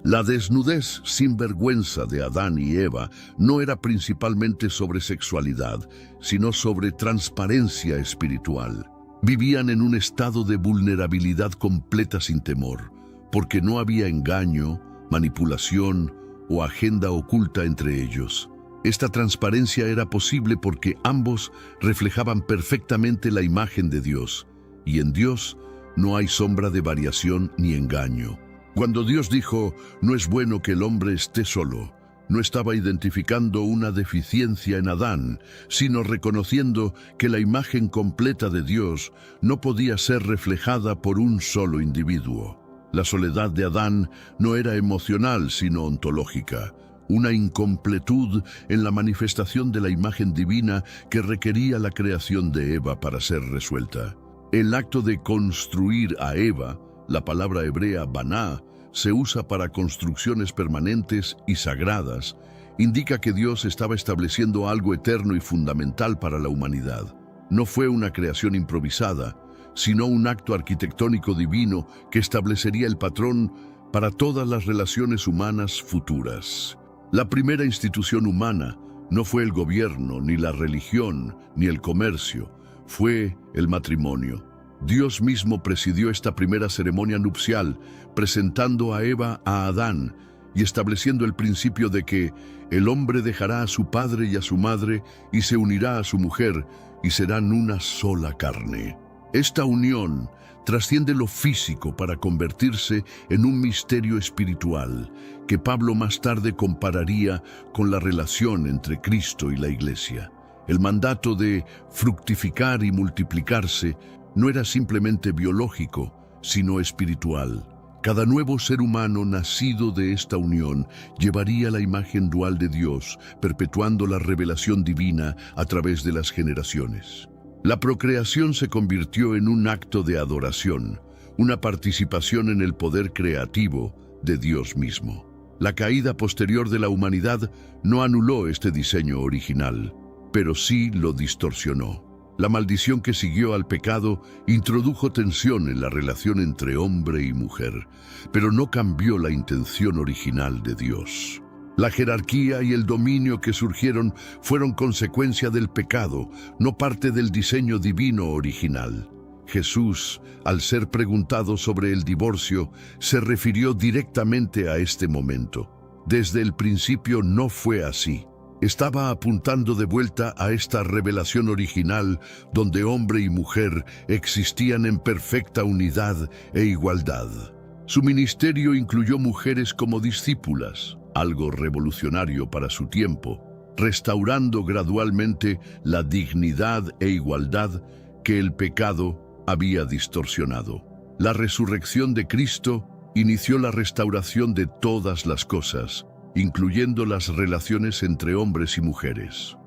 A: La desnudez sin vergüenza de Adán y Eva no era principalmente sobre sexualidad, sino sobre transparencia espiritual. Vivían en un estado de vulnerabilidad completa sin temor, porque no había engaño, manipulación o agenda oculta entre ellos. Esta transparencia era posible porque ambos reflejaban perfectamente la imagen de Dios, y en Dios no hay sombra de variación ni engaño. Cuando Dios dijo, no es bueno que el hombre esté solo, no estaba identificando una deficiencia en Adán, sino reconociendo que la imagen completa de Dios no podía ser reflejada por un solo individuo. La soledad de Adán no era emocional, sino ontológica, una incompletud en la manifestación de la imagen divina que requería la creación de Eva para ser resuelta. El acto de construir a Eva, la palabra hebrea baná, se usa para construcciones permanentes y sagradas, indica que Dios estaba estableciendo algo eterno y fundamental para la humanidad. No fue una creación improvisada, sino un acto arquitectónico divino que establecería el patrón para todas las relaciones humanas futuras. La primera institución humana no fue el gobierno, ni la religión, ni el comercio, fue el matrimonio. Dios mismo presidió esta primera ceremonia nupcial, presentando a Eva a Adán y estableciendo el principio de que el hombre dejará a su padre y a su madre y se unirá a su mujer y serán una sola carne. Esta unión trasciende lo físico para convertirse en un misterio espiritual que Pablo más tarde compararía con la relación entre Cristo y la Iglesia. El mandato de fructificar y multiplicarse no era simplemente biológico, sino espiritual. Cada nuevo ser humano nacido de esta unión llevaría la imagen dual de Dios, perpetuando la revelación divina a través de las generaciones. La procreación se convirtió en un acto de adoración, una participación en el poder creativo de Dios mismo. La caída posterior de la humanidad no anuló este diseño original, pero sí lo distorsionó. La maldición que siguió al pecado introdujo tensión en la relación entre hombre y mujer, pero no cambió la intención original de Dios. La jerarquía y el dominio que surgieron fueron consecuencia del pecado, no parte del diseño divino original. Jesús, al ser preguntado sobre el divorcio, se refirió directamente a este momento. Desde el principio no fue así. Estaba apuntando de vuelta a esta revelación original donde hombre y mujer existían en perfecta unidad e igualdad. Su ministerio incluyó mujeres como discípulas, algo revolucionario para su tiempo, restaurando gradualmente la dignidad e igualdad que el pecado había distorsionado. La resurrección de Cristo inició la restauración de todas las cosas, incluyendo las relaciones entre hombres y mujeres.